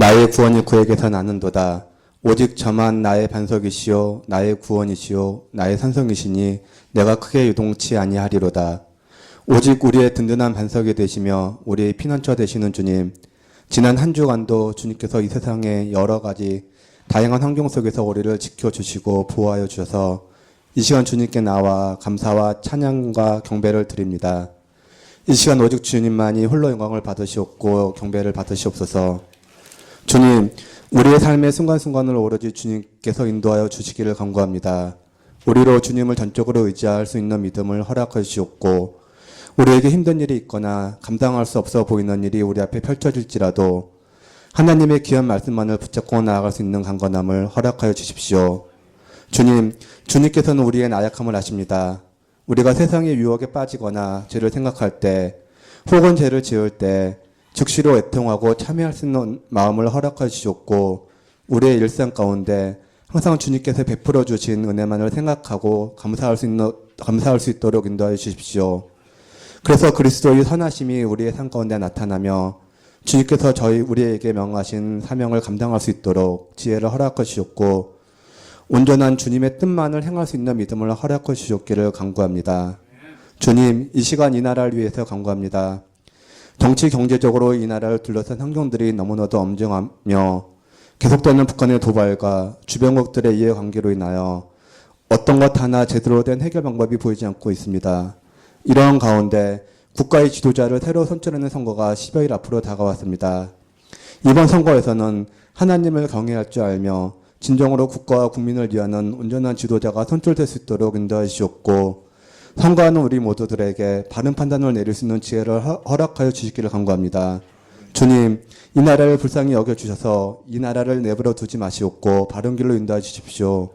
나의 구원이 그에게서 나는도다. 오직 저만 나의 반석이시요 나의 구원이시요 나의 산성이시니 내가 크게 유동치 아니하리로다. 오직 우리의 든든한 반석이 되시며 우리의 피난처 되시는 주님, 지난 한 주간도 주님께서 이 세상의 여러 가지 다양한 환경 속에서 우리를 지켜주시고 보호하여 주셔서 이 시간 주님께 나와 감사와 찬양과 경배를 드립니다. 이 시간 오직 주님만이 홀로 영광을 받으시옵고 경배를 받으시옵소서. 주님, 우리의 삶의 순간순간을 오로지 주님께서 인도하여 주시기를 간구합니다. 우리로 주님을 전적으로 의지할 수 있는 믿음을 허락해 주시옵고 우리에게 힘든 일이 있거나 감당할 수 없어 보이는 일이 우리 앞에 펼쳐질지라도 하나님의 귀한 말씀만을 붙잡고 나아갈 수 있는 강건함을 허락하여 주십시오. 주님, 주님께서는 우리의 나약함을 아십니다. 우리가 세상의 유혹에 빠지거나 죄를 생각할 때 혹은 죄를 지을 때 즉시로 애통하고 참여할 수 있는 마음을 허락하여 주셨고 우리의 일상 가운데 항상 주님께서 베풀어 주신 은혜만을 생각하고 감사할 수 있도록 인도하여 주십시오. 그래서 그리스도의 선하심이 우리의 삶 가운데 나타나며 주님께서 우리에게 명하신 사명을 감당할 수 있도록 지혜를 허락해 주셨고 온전한 주님의 뜻만을 행할 수 있는 믿음을 허락해 주셨기를 간구합니다. 주님, 이 시간 이 나라를 위해서 간구합니다. 정치 경제적으로 이 나라를 둘러싼 환경들이 너무나도 엄중하며 계속되는 북한의 도발과 주변국들의 이해관계로 인하여 어떤 것 하나 제대로 된 해결 방법이 보이지 않고 있습니다. 이러한 가운데 국가의 지도자를 새로 선출하는 선거가 10여일 앞으로 다가왔습니다. 이번 선거에서는 하나님을 경외할 줄 알며 진정으로 국가와 국민을 위하는 온전한 지도자가 선출될 수 있도록 인도해 주셨고 선거하는 우리 모두들에게 바른 판단을 내릴 수 있는 지혜를 허락하여 주시기를 간구합니다. 주님, 이 나라를 불쌍히 여겨주셔서 이 나라를 내버려 두지 마시옵고 바른 길로 인도해 주십시오.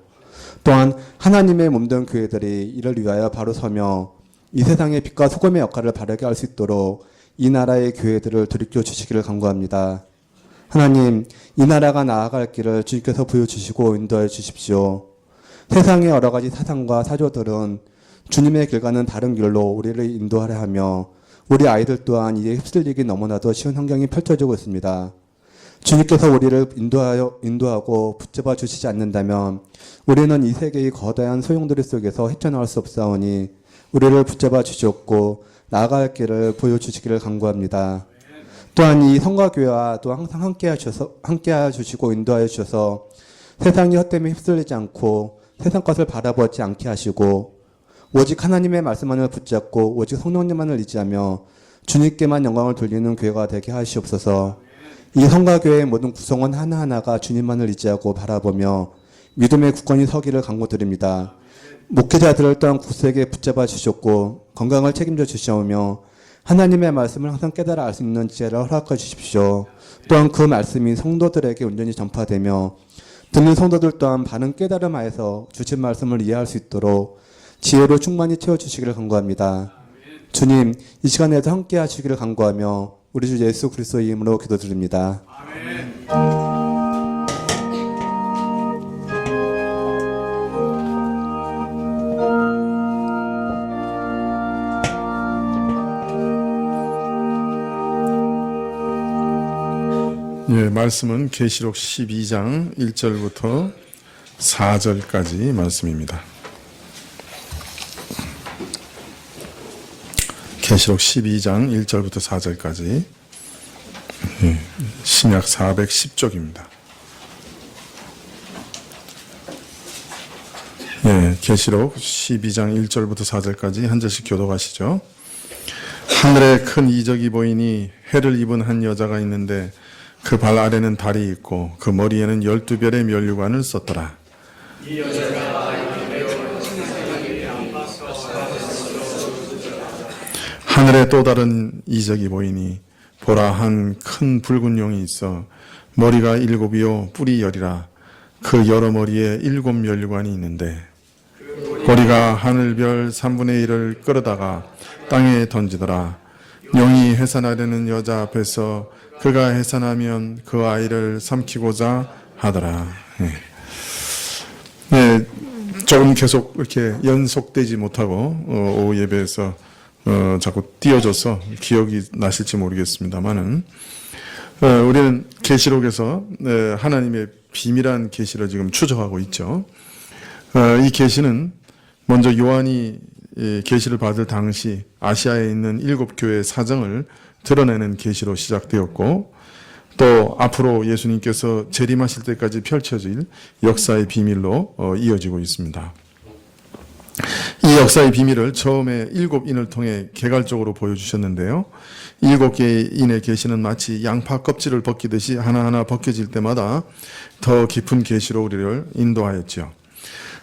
또한 하나님의 몸된 교회들이 이를 위하여 바로 서며 이 세상의 빛과 소금의 역할을 바르게 할 수 있도록 이 나라의 교회들을 들이켜 주시기를 간구합니다. 하나님, 이 나라가 나아갈 길을 주님께서 보여주시고 인도해 주십시오. 세상의 여러 가지 사상과 사조들은 주님의 길과는 다른 길로 우리를 인도하려 하며 우리 아이들 또한 이에 휩쓸리기 너무나도 쉬운 환경이 펼쳐지고 있습니다. 주님께서 우리를 인도하고 붙잡아 주시지 않는다면 우리는 이 세계의 거대한 소용돌이 속에서 헤쳐나올 수 없사오니 우리를 붙잡아 주시옵고 나아갈 길을 보여주시기를 간구합니다. 또한 이 성가교회와 또 항상 함께하여 주시고 인도하여 주셔서 세상의 헛됨에 휩쓸리지 않고 세상 것을 바라보지 않게 하시고 오직 하나님의 말씀만을 붙잡고 오직 성령님만을 의지하며 주님께만 영광을 돌리는 교회가 되게 하시옵소서. 이 성가교회의 모든 구성원 하나하나가 주님만을 의지하고 바라보며 믿음의 굳건히 서기를 간구드립니다. 목회자들을 또한 굳세게 붙잡아 주셨고 건강을 책임져 주시오며 하나님의 말씀을 항상 깨달아 알 수 있는 지혜를 허락해 주십시오. 또한 그 말씀이 성도들에게 온전히 전파되며 듣는 성도들 또한 바른 깨달음 하에서 주신 말씀을 이해할 수 있도록 지혜로 충만히 채워주시기를 간구합니다. 주님, 이 시간에도 함께 하시기를 간구하며 우리 주 예수 그리스도의 이름으로 기도드립니다. 아멘. 예, 말씀은 계시록 12장 1절부터 4절까지 말씀입니다. 계시록 12장 1절부터 4절까지 신약 410쪽입니다. 계시록 12장 1절부터 4절까지 한 절씩 교독하시죠. 하늘에 큰 이적이 보이니 해를 입은 한 여자가 있는데 그 발 아래는 달이 있고 그 머리에는 12별의 면류관을 썼더라. 이 여자가 하늘에 또 다른 이적이 보이니 보라 한 큰 붉은 용이 있어 머리가 7이요 뿔이 10이라. 그 여러 머리에 7 면류관이 있는데 머리가 하늘별 3분의 1을 끌어다가 땅에 던지더라. 용이 해산하려는 여자 앞에서 그가 해산하면 그 아이를 삼키고자 하더라. 조금 계속 이렇게 연속되지 못하고 오후 예배에서 자꾸 띄어져서 기억이 나실지 모르겠습니다만은 우리는 계시록에서 하나님의 비밀한 계시를 지금 추적하고 있죠. 이 계시는 먼저 요한이 계시를 받을 당시 아시아에 있는 7교회의 사정을 드러내는 계시로 시작되었고, 또 앞으로 예수님께서 재림하실 때까지 펼쳐질 역사의 비밀로 이어지고 있습니다. 이 역사의 비밀을 처음에 7인을 통해 개괄적으로 보여주셨는데요. 7개의 인의 계시는 마치 양파 껍질을 벗기듯이 하나하나 벗겨질 때마다 더 깊은 계시로 우리를 인도하였죠.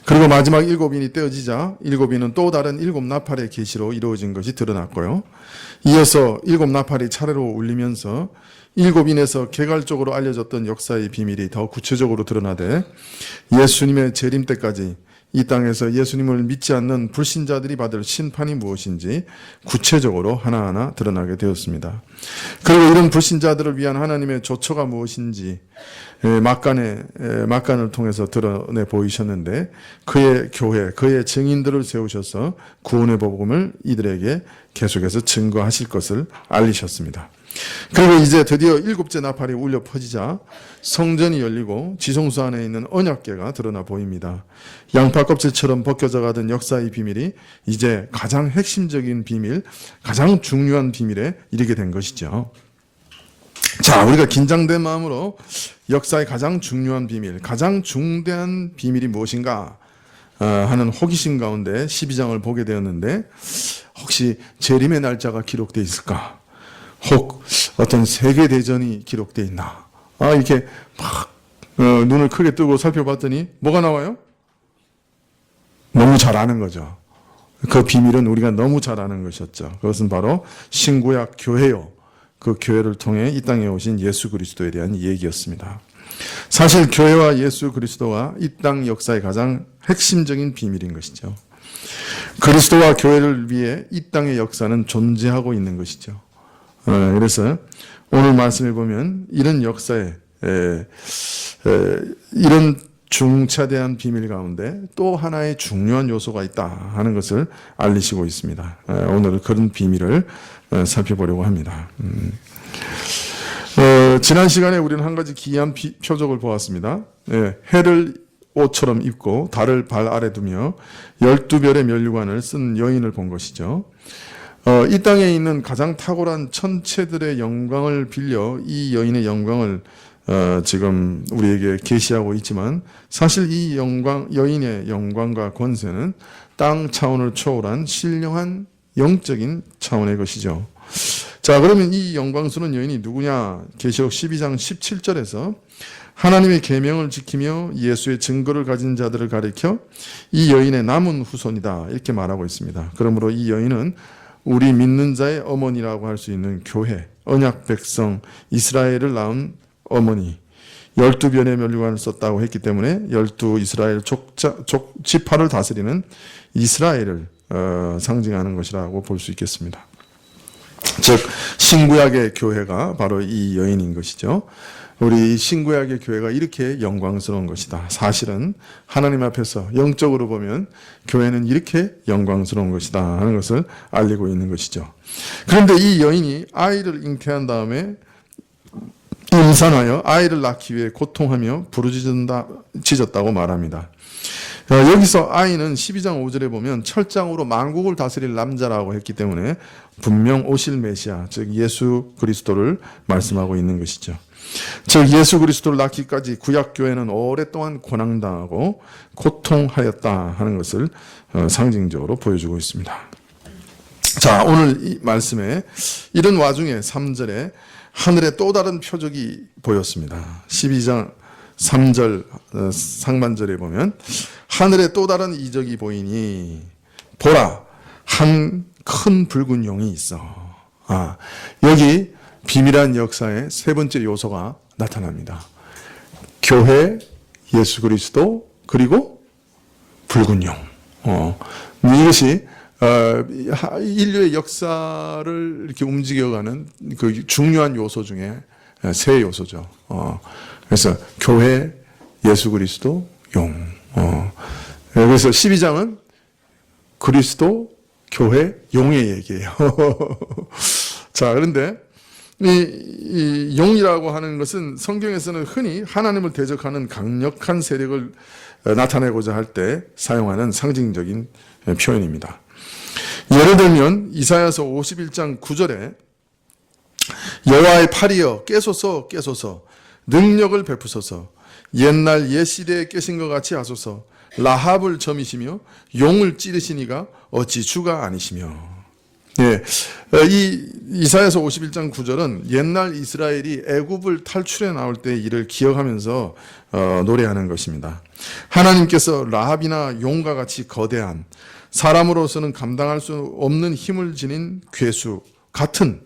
그리고 마지막 7인이 떼어지자 7인은 또 다른 7나팔의 계시로 이루어진 것이 드러났고요. 이어서 7나팔이 차례로 울리면서 7인에서 개괄적으로 알려졌던 역사의 비밀이 더 구체적으로 드러나되, 예수님의 재림 때까지 이 땅에서 예수님을 믿지 않는 불신자들이 받을 심판이 무엇인지 구체적으로 하나하나 드러나게 되었습니다. 그리고 이런 불신자들을 위한 하나님의 조처가 무엇인지 막간을 통해서 드러내 보이셨는데, 그의 교회, 그의 증인들을 세우셔서 구원의 복음을 이들에게 계속해서 증거하실 것을 알리셨습니다. 그리고 이제 드디어 7째 나팔이 울려 퍼지자 성전이 열리고 지성소 안에 있는 언약궤가 드러나 보입니다. 양파 껍질처럼 벗겨져 가던 역사의 비밀이 이제 가장 핵심적인 비밀, 가장 중요한 비밀에 이르게 된 것이죠. 자, 우리가 긴장된 마음으로 역사의 가장 중요한 비밀, 가장 중대한 비밀이 무엇인가 하는 호기심 가운데 12장을 보게 되었는데, 혹시 재림의 날짜가 기록되어 있을까? 혹 어떤 세계대전이 기록되어 있나? 이렇게 막 눈을 크게 뜨고 살펴봤더니 뭐가 나와요? 너무 잘 아는 거죠. 그 비밀은 우리가 너무 잘 아는 것이었죠. 그것은 바로 신구약 교회요, 그 교회를 통해 이 땅에 오신 예수 그리스도에 대한 얘기였습니다. 사실 교회와 예수 그리스도가 이 땅 역사의 가장 핵심적인 비밀인 것이죠. 그리스도와 교회를 위해 이 땅의 역사는 존재하고 있는 것이죠. 그래서 오늘 말씀을 보면 이런 역사에 이런 중차대한 비밀 가운데 또 하나의 중요한 요소가 있다 하는 것을 알리시고 있습니다. 오늘 그런 비밀을 살펴보려고 합니다. 지난 시간에 우리는 한 가지 기이한 표적을 보았습니다. 해를 옷처럼 입고 달을 발 아래 두며 12별의 면류관을 쓴 여인을 본 것이죠. 이 땅에 있는 가장 탁월한 천체들의 영광을 빌려 이 여인의 영광을 지금 우리에게 계시하고 있지만, 사실 이 여인의 영광과 권세는 땅 차원을 초월한 신령한 영적인 차원의 것이죠. 자, 그러면 이 영광스러운 여인이 누구냐? 계시록 12장 17절에서 하나님의 계명을 지키며 예수의 증거를 가진 자들을 가리켜 이 여인의 남은 후손이다, 이렇게 말하고 있습니다. 그러므로 이 여인은 우리 믿는 자의 어머니라고 할 수 있는 교회, 언약 백성 이스라엘을 낳은 어머니, 12변의 면류관을 썼다고 했기 때문에 12 이스라엘 지파를 다스리는 이스라엘을 상징하는 것이라고 볼 수 있겠습니다. 즉 신구약의 교회가 바로 이 여인인 것이죠. 우리 신구약의 교회가 이렇게 영광스러운 것이다. 사실은 하나님 앞에서 영적으로 보면 교회는 이렇게 영광스러운 것이다 하는 것을 알리고 있는 것이죠. 그런데 이 여인이 아이를 잉태한 다음에 임산하여 아이를 낳기 위해 고통하며 부르짖었다고 말합니다. 여기서 아이는 12장 5절에 보면 철장으로 만국을 다스릴 남자라고 했기 때문에 분명 오실 메시아, 즉 예수 그리스도를 말씀하고 있는 것이죠. 즉 예수 그리스도를 낳기까지 구약교회는 오랫동안 고난당하고 고통하였다 하는 것을 상징적으로 보여주고 있습니다. 자, 오늘 이 말씀에 이런 와중에 3절에 하늘에 또 다른 표적이 보였습니다. 12장 3절 상반절에 보면 하늘에 또 다른 이적이 보이니 보라, 한 큰 붉은 용이 있어. 여기 비밀한 역사의 세 번째 요소가 나타납니다. 교회, 예수 그리스도, 그리고 붉은 용. 이것이 인류의 역사를 이렇게 움직여가는 그 중요한 요소 중에 세 요소죠. 그래서 교회, 예수 그리스도, 용. 그래서 12장은 그리스도, 교회, 용의 얘기예요. 자, 그런데 이 용이라고 하는 것은 성경에서는 흔히 하나님을 대적하는 강력한 세력을 나타내고자 할 때 사용하는 상징적인 표현입니다. 예를 들면 이사야서 51장 9절에 여호와의 팔이여 깨소서 깨소서 능력을 베푸소서 옛날 옛 시대에 깨신 것 같이 하소서 라합을 점이시며 용을 찌르시니가 어찌 주가 아니시며. 예, 이 이사야서 51장 9절은 옛날 이스라엘이 애굽을 탈출해 나올 때 일을 기억하면서 노래하는 것입니다. 하나님께서 라합이나 용과 같이 거대한 사람으로서는 감당할 수 없는 힘을 지닌 괴수 같은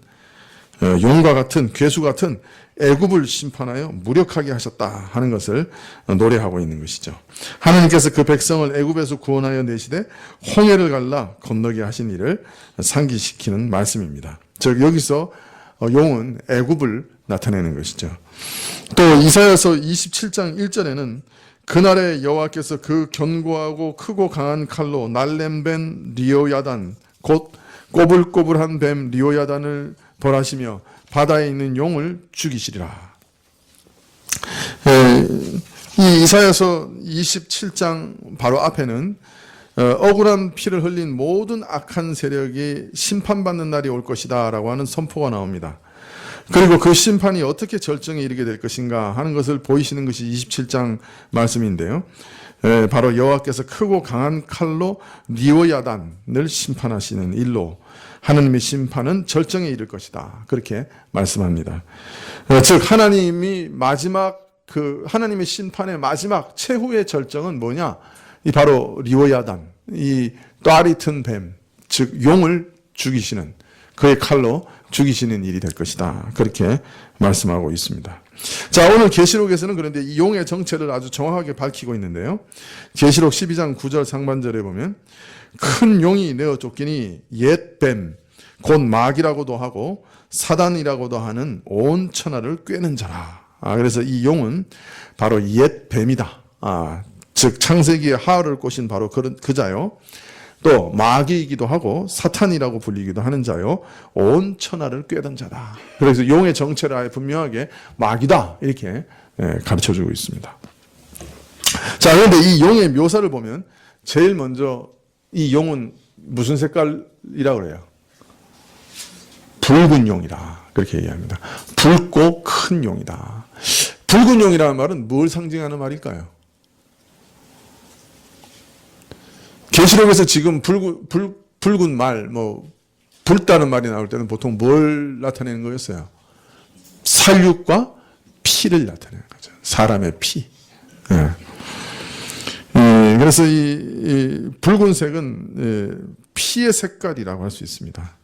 용과 같은 괴수 같은 애굽을 심판하여 무력하게 하셨다 하는 것을 노래하고 있는 것이죠. 하나님께서 그 백성을 애굽에서 구원하여 내시되 홍해를 갈라 건너게 하신 일을 상기시키는 말씀입니다. 즉 여기서 용은 애굽을 나타내는 것이죠. 또 이사야서 27장 1절에는 그날에 여호와께서 그 견고하고 크고 강한 칼로 날렘 리오야단 곧 꼬불꼬불한 뱀 리오야단을 벌하시며 바다에 있는 용을 죽이시리라. 이 이사야서 27장 바로 앞에는 억울한 피를 흘린 모든 악한 세력이 심판받는 날이 올 것이다 라고 하는 선포가 나옵니다. 그리고 그 심판이 어떻게 절정에 이르게 될 것인가 하는 것을 보이시는 것이 27장 말씀인데요. 바로 여호와께서 크고 강한 칼로 리오야단을 심판하시는 일로 하나님의 심판은 절정에 이를 것이다. 그렇게 말씀합니다. 즉 하나님이 마지막 하나님의 심판의 마지막 최후의 절정은 뭐냐? 이 바로 리오야단, 이 또아리튼 뱀, 즉 용을 죽이시는 그의 칼로 죽이시는 일이 될 것이다. 그렇게 말씀하고 있습니다. 자, 오늘 계시록에서는 그런데 이 용의 정체를 아주 정확하게 밝히고 있는데요. 계시록 12장 9절 상반절에 보면 큰 용이 내어 쫓기니 옛 뱀, 곧 마귀라고도 하고 사단이라고도 하는 온 천하를 꿰는 자라. 그래서 이 용은 바로 옛 뱀이다. 즉 창세기에 하울을 꼬신 바로 그 자요. 또 마귀이기도 하고 사탄이라고 불리기도 하는 자요. 온 천하를 꿰던 자다. 그래서 용의 정체를 아예 분명하게 마귀다 이렇게 가르쳐주고 있습니다. 자, 그런데 이 용의 묘사를 보면 제일 먼저 이 용은 무슨 색깔이라고 그래요? 붉은 용이다. 그렇게 얘기합니다. 붉고 큰 용이다. 붉은 용이라는 말은 뭘 상징하는 말일까요? 계시록에서 지금 붉은 말, 붉다는 말이 나올 때는 보통 뭘 나타내는 거였어요? 살육과 피를 나타내는 거죠. 사람의 피. 예. 그래서 이 붉은색은 피의 색깔이라고 할 수 있습니다.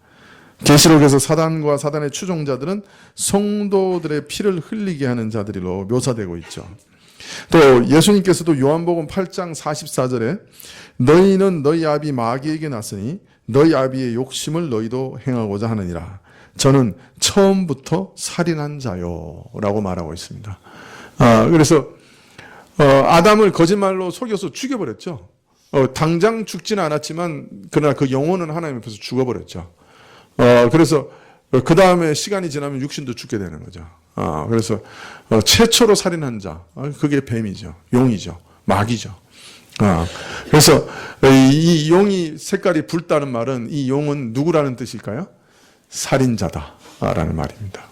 계시록에서 사단과 사단의 추종자들은 성도들의 피를 흘리게 하는 자들로 묘사되고 있죠. 또 예수님께서도 요한복음 8장 44절에 너희는 너희 아비 마귀에게 났으니 너희 아비의 욕심을 너희도 행하고자 하느니라. 저는 처음부터 살인한 자요 라고 말하고 있습니다. 그래서 아담을 거짓말로 속여서 죽여버렸죠. 당장 죽지는 않았지만 그러나 그 영혼은 하나님 앞에서 죽어버렸죠. 그래서 그 다음에 시간이 지나면 육신도 죽게 되는 거죠. 그래서 최초로 살인한 자, 그게 뱀이죠. 용이죠. 마귀죠. 그래서 이 용이 색깔이 붉다는 말은 이 용은 누구라는 뜻일까요? 살인자다라는 말입니다.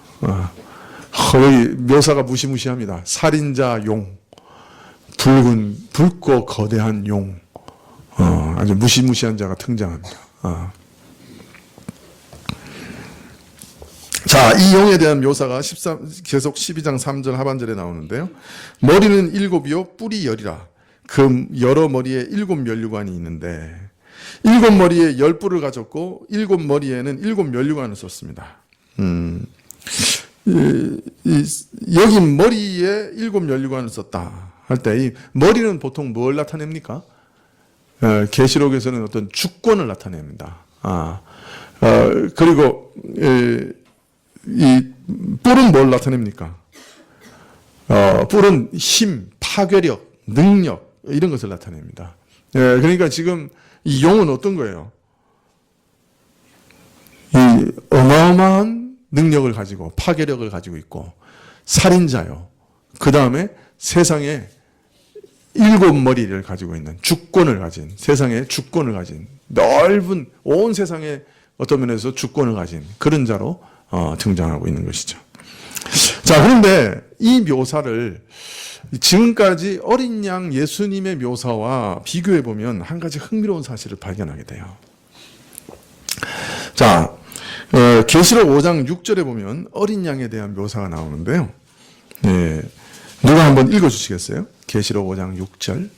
거의 묘사가 무시무시합니다. 살인자 용, 붉고 거대한 용, 아주 무시무시한 자가 등장합니다. 자, 이 용에 대한 묘사가 계속 12장 3절 하반절에 나오는데요. 머리는 7이요 뿔이 10이라. 그 여러 머리에 7면류관이 있는데 7머리에 10뿔을 가졌고 7머리에는 7면류관을 썼습니다. 여기 머리에 7면류관을 썼다 할 때 이 머리는 보통 뭘 나타냅니까? 계시록에서는 어떤 주권을 나타냅니다. 그리고 이 뿔은 뭘 나타냅니까? 뿔은 힘, 파괴력, 능력 이런 것을 나타냅니다. 그러니까 지금 이 용은 어떤 거예요? 이 어마어마한 능력을 가지고 파괴력을 가지고 있고 살인자요. 그 다음에 세상에 7머리를 가지고 있는 주권을 가진, 세상의 주권을 가진, 넓은 온 세상의 어떤 면에서 주권을 가진 그런 자로 등장하고 있는 것이죠. 자, 그런데 이 묘사를 지금까지 어린 양 예수님의 묘사와 비교해 보면 한 가지 흥미로운 사실을 발견하게 돼요. 자, 계시록 5장 6절에 보면 어린 양에 대한 묘사가 나오는데요. 네, 누가 한번 읽어주시겠어요? 계시록 5장 6절.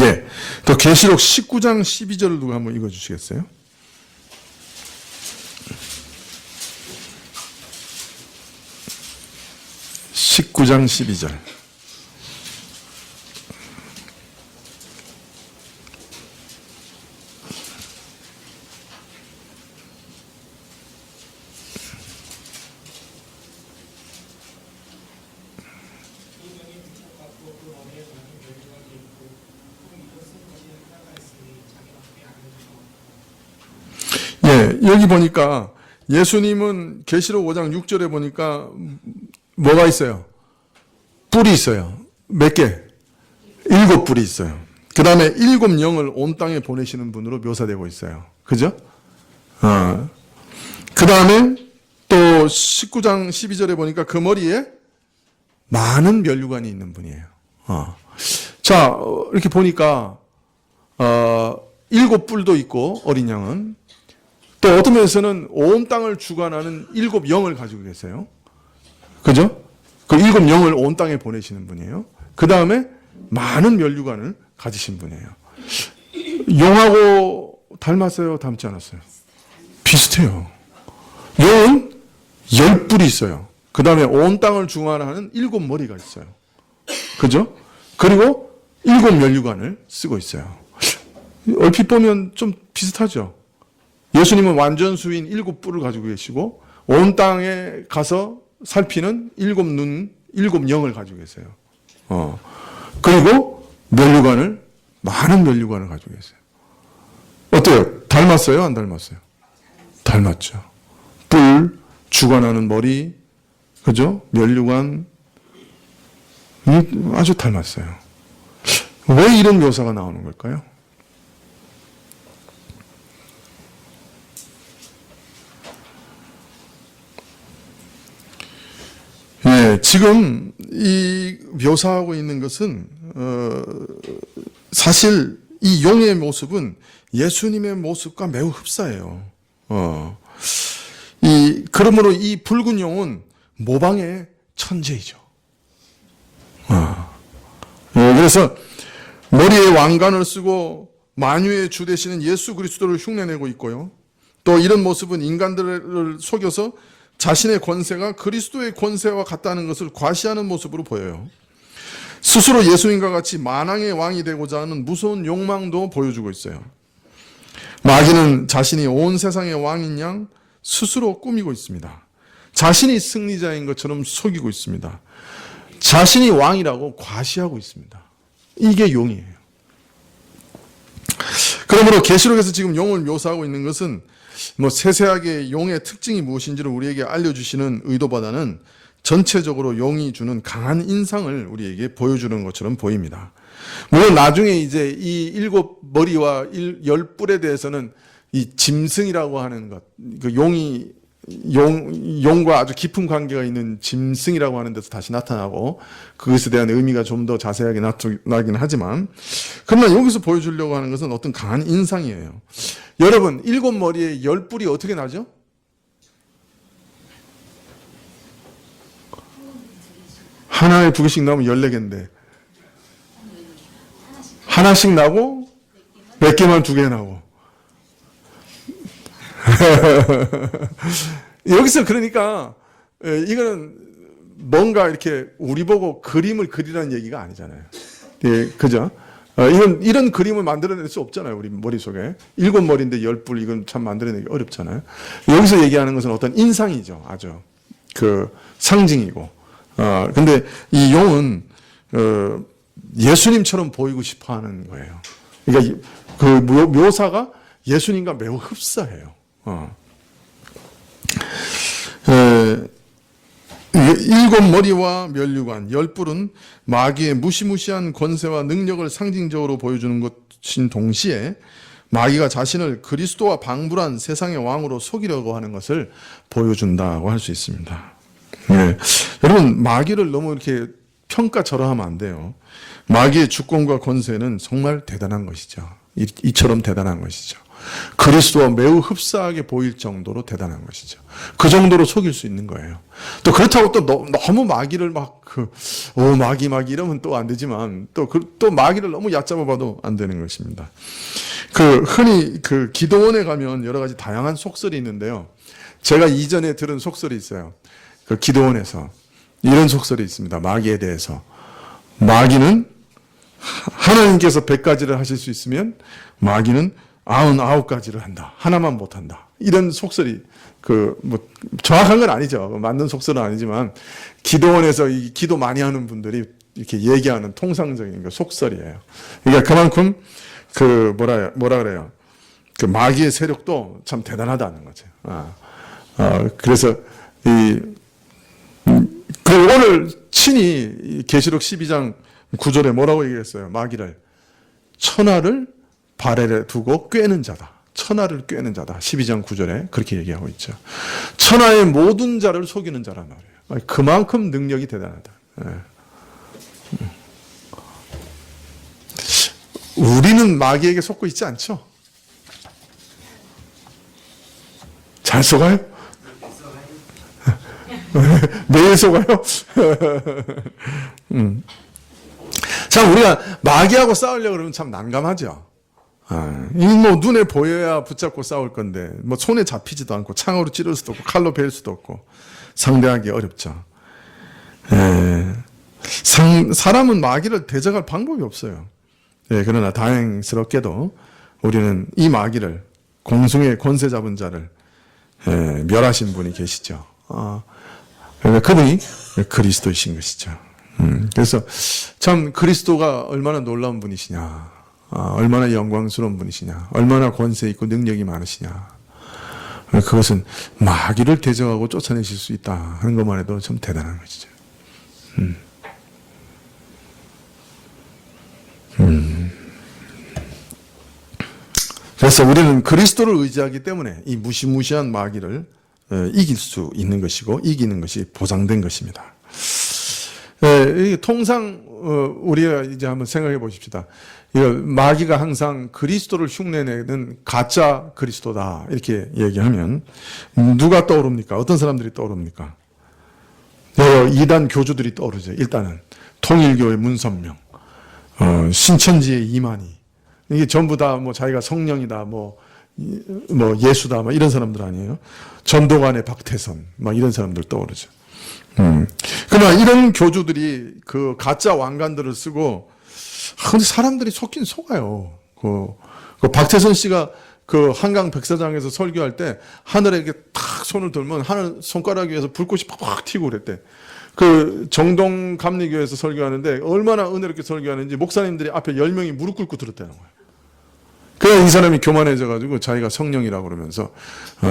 예, 또 계시록 19장 12절을 누가 한번 읽어주시겠어요? (19장 12절) 예, 여기 보니까 예수님은 계시록 5장 6절에 보니까 뭐가 있어요? 뿔이 있어요. 몇 개? 7뿔이 있어요. 그 다음에 7영을 온 땅에 보내시는 분으로 묘사되고 있어요. 그죠? 그 다음에 또 19장 12절에 보니까 그 머리에 많은 면류관이 있는 분이에요. 자, 이렇게 보니까 7뿔도 있고 어린 양은 또 어떤 면에서는 온 땅을 주관하는 7영을 가지고 계세요. 그죠? 그 7영을 온 땅에 보내시는 분이에요. 그 다음에 많은 면류관을 가지신 분이에요. 용하고 닮았어요? 닮지 않았어요? 비슷해요. 용은 10뿔이 있어요. 그 다음에 온 땅을 주관하는 7머리가 있어요. 그죠? 그리고 7면류관을 쓰고 있어요. 얼핏 보면 좀 비슷하죠? 예수님은 완전수인 7뿔을 가지고 계시고 온 땅에 가서 살피는 7눈, 7영을 가지고 계세요. 그리고 면류관을, 많은 면류관을 가지고 계세요. 어때요? 닮았어요? 안 닮았어요? 닮았죠. 뿔, 주관하는 머리, 그죠? 면류관, 아주 닮았어요. 왜 이런 묘사가 나오는 걸까요? 네, 지금 이 묘사하고 있는 것은 사실 이 용의 모습은 예수님의 모습과 매우 흡사해요. 그러므로 이 붉은 용은 모방의 천재이죠. 그래서 머리에 왕관을 쓰고 만유의 주 되시는 예수 그리스도를 흉내내고 있고요. 또 이런 모습은 인간들을 속여서 자신의 권세가 그리스도의 권세와 같다는 것을 과시하는 모습으로 보여요. 스스로 예수님과 같이 만왕의 왕이 되고자 하는 무서운 욕망도 보여주고 있어요. 마귀는 자신이 온 세상의 왕인 양 스스로 꾸미고 있습니다. 자신이 승리자인 것처럼 속이고 있습니다. 자신이 왕이라고 과시하고 있습니다. 이게 용이에요. 그러므로 계시록에서 지금 용을 묘사하고 있는 것은 세세하게 용의 특징이 무엇인지를 우리에게 알려주시는 의도보다는 전체적으로 용이 주는 강한 인상을 우리에게 보여주는 것처럼 보입니다. 물론 나중에 이제 이 7머리와 10뿔에 대해서는 이 짐승이라고 하는 것, 그 용과 아주 깊은 관계가 있는 짐승이라고 하는 데서 다시 나타나고 그것에 대한 의미가 좀 더 자세하게 나타나긴 하지만, 그러나 여기서 보여주려고 하는 것은 어떤 강한 인상이에요. 여러분, 7머리에 10뿔이 어떻게 나죠? 하나에 2개씩 나오면 14개인데 하나씩 나고 몇 개만 2개 나고 여기서 그러니까 이거는 뭔가 이렇게 우리 보고 그림을 그리라는 얘기가 아니잖아요. 예, 그죠? 이런 그림을 만들어낼 수 없잖아요. 우리 머릿속에. 7머리인데 10뿔, 이건 참 만들어내기 어렵잖아요. 여기서 얘기하는 것은 어떤 인상이죠. 아주. 상징이고. 근데 이 용은, 예수님처럼 보이고 싶어 하는 거예요. 그러니까 그 묘사가 예수님과 매우 흡사해요. 7머리와 면류관, 10뿔은 마귀의 무시무시한 권세와 능력을 상징적으로 보여주는 것인 동시에 마귀가 자신을 그리스도와 방불한 세상의 왕으로 속이려고 하는 것을 보여준다고 할 수 있습니다. 네. 여러분, 마귀를 너무 이렇게 평가절하하면 안 돼요. 마귀의 주권과 권세는 정말 대단한 것이죠. 이처럼 대단한 것이죠. 그리스도와 매우 흡사하게 보일 정도로 대단한 것이죠. 그 정도로 속일 수 있는 거예요. 또 그렇다고 또 너무 마귀를 마귀 이러면 또 안 되지만 또 마귀를 너무 얕잡아 봐도 안 되는 것입니다. 흔히 기도원에 가면 여러 가지 다양한 속설이 있는데요. 제가 이전에 들은 속설이 있어요. 기도원에서 이런 속설이 있습니다. 마귀에 대해서. 마귀는 하나님께서 100가지를 하실 수 있으면 마귀는 99가지를 한다. 하나만 못한다. 이런 속설이, 정확한 건 아니죠. 맞는 속설은 아니지만, 기도원에서 이 기도 많이 하는 분들이 이렇게 얘기하는 통상적인 속설이에요. 그러니까 그만큼, 뭐라 그래요. 마귀의 세력도 참 대단하다는 거죠. 그래서, 오늘 친히 계시록 12장 9절에 뭐라고 얘기했어요? 마귀를. 천하를 발 아래 두고 꿰는 자다. 천하를 꿰는 자다. 12장 9절에 그렇게 얘기하고 있죠. 천하의 모든 자를 속이는 자란 말이에요. 그만큼 능력이 대단하다. 우리는 마귀에게 속고 있지 않죠? 잘 속아요? 매일 속아요? 참, 우리가 마귀하고 싸우려고 그러면 참 난감하죠. 눈에 보여야 붙잡고 싸울 건데, 손에 잡히지도 않고, 창으로 찌를 수도 없고, 칼로 벨 수도 없고, 상대하기 어렵죠. 사람은 마귀를 대적할 방법이 없어요. 그러나 다행스럽게도 우리는 이 마귀를, 공중의 권세 잡은 자를, 멸하신 분이 계시죠. 그분이 그리스도이신 것이죠. 그래서 참 그리스도가 얼마나 놀라운 분이시냐, 얼마나 영광스러운 분이시냐, 얼마나 권세 있고 능력이 많으시냐. 그것은 마귀를 대적하고 쫓아내실 수 있다 하는 것만 해도 참 대단한 것이죠. 그래서 우리는 그리스도를 의지하기 때문에 이 무시무시한 마귀를 이길 수 있는 것이고 이기는 것이 보장된 것입니다. 통상 우리가 이제 한번 생각해 보십시다. 마귀가 항상 그리스도를 흉내내는 가짜 그리스도다 이렇게 얘기하면 누가 떠오릅니까? 어떤 사람들이 떠오릅니까? 이단 교주들이 떠오르죠. 일단은 통일교의 문선명, 신천지의 이만희, 이게 전부 다 자기가 성령이다, 예수다, 이런 사람들 아니에요? 전도관의 박태선, 이런 사람들 떠오르죠. 그러나 이런 교주들이 그 가짜 왕관들을 쓰고, 근데 사람들이 속긴 속아요. 박태선 씨가 그 한강 백사장에서 설교할 때 하늘에 이렇게 탁 손을 들면 하늘 손가락 위에서 불꽃이 팍팍 튀고 그랬대. 정동 감리교에서 설교하는데 얼마나 은혜롭게 설교하는지 목사님들이 앞에 10명이 무릎 꿇고 들었다는 거예요. 그래서 이 사람이 교만해져가지고 자기가 성령이라고 그러면서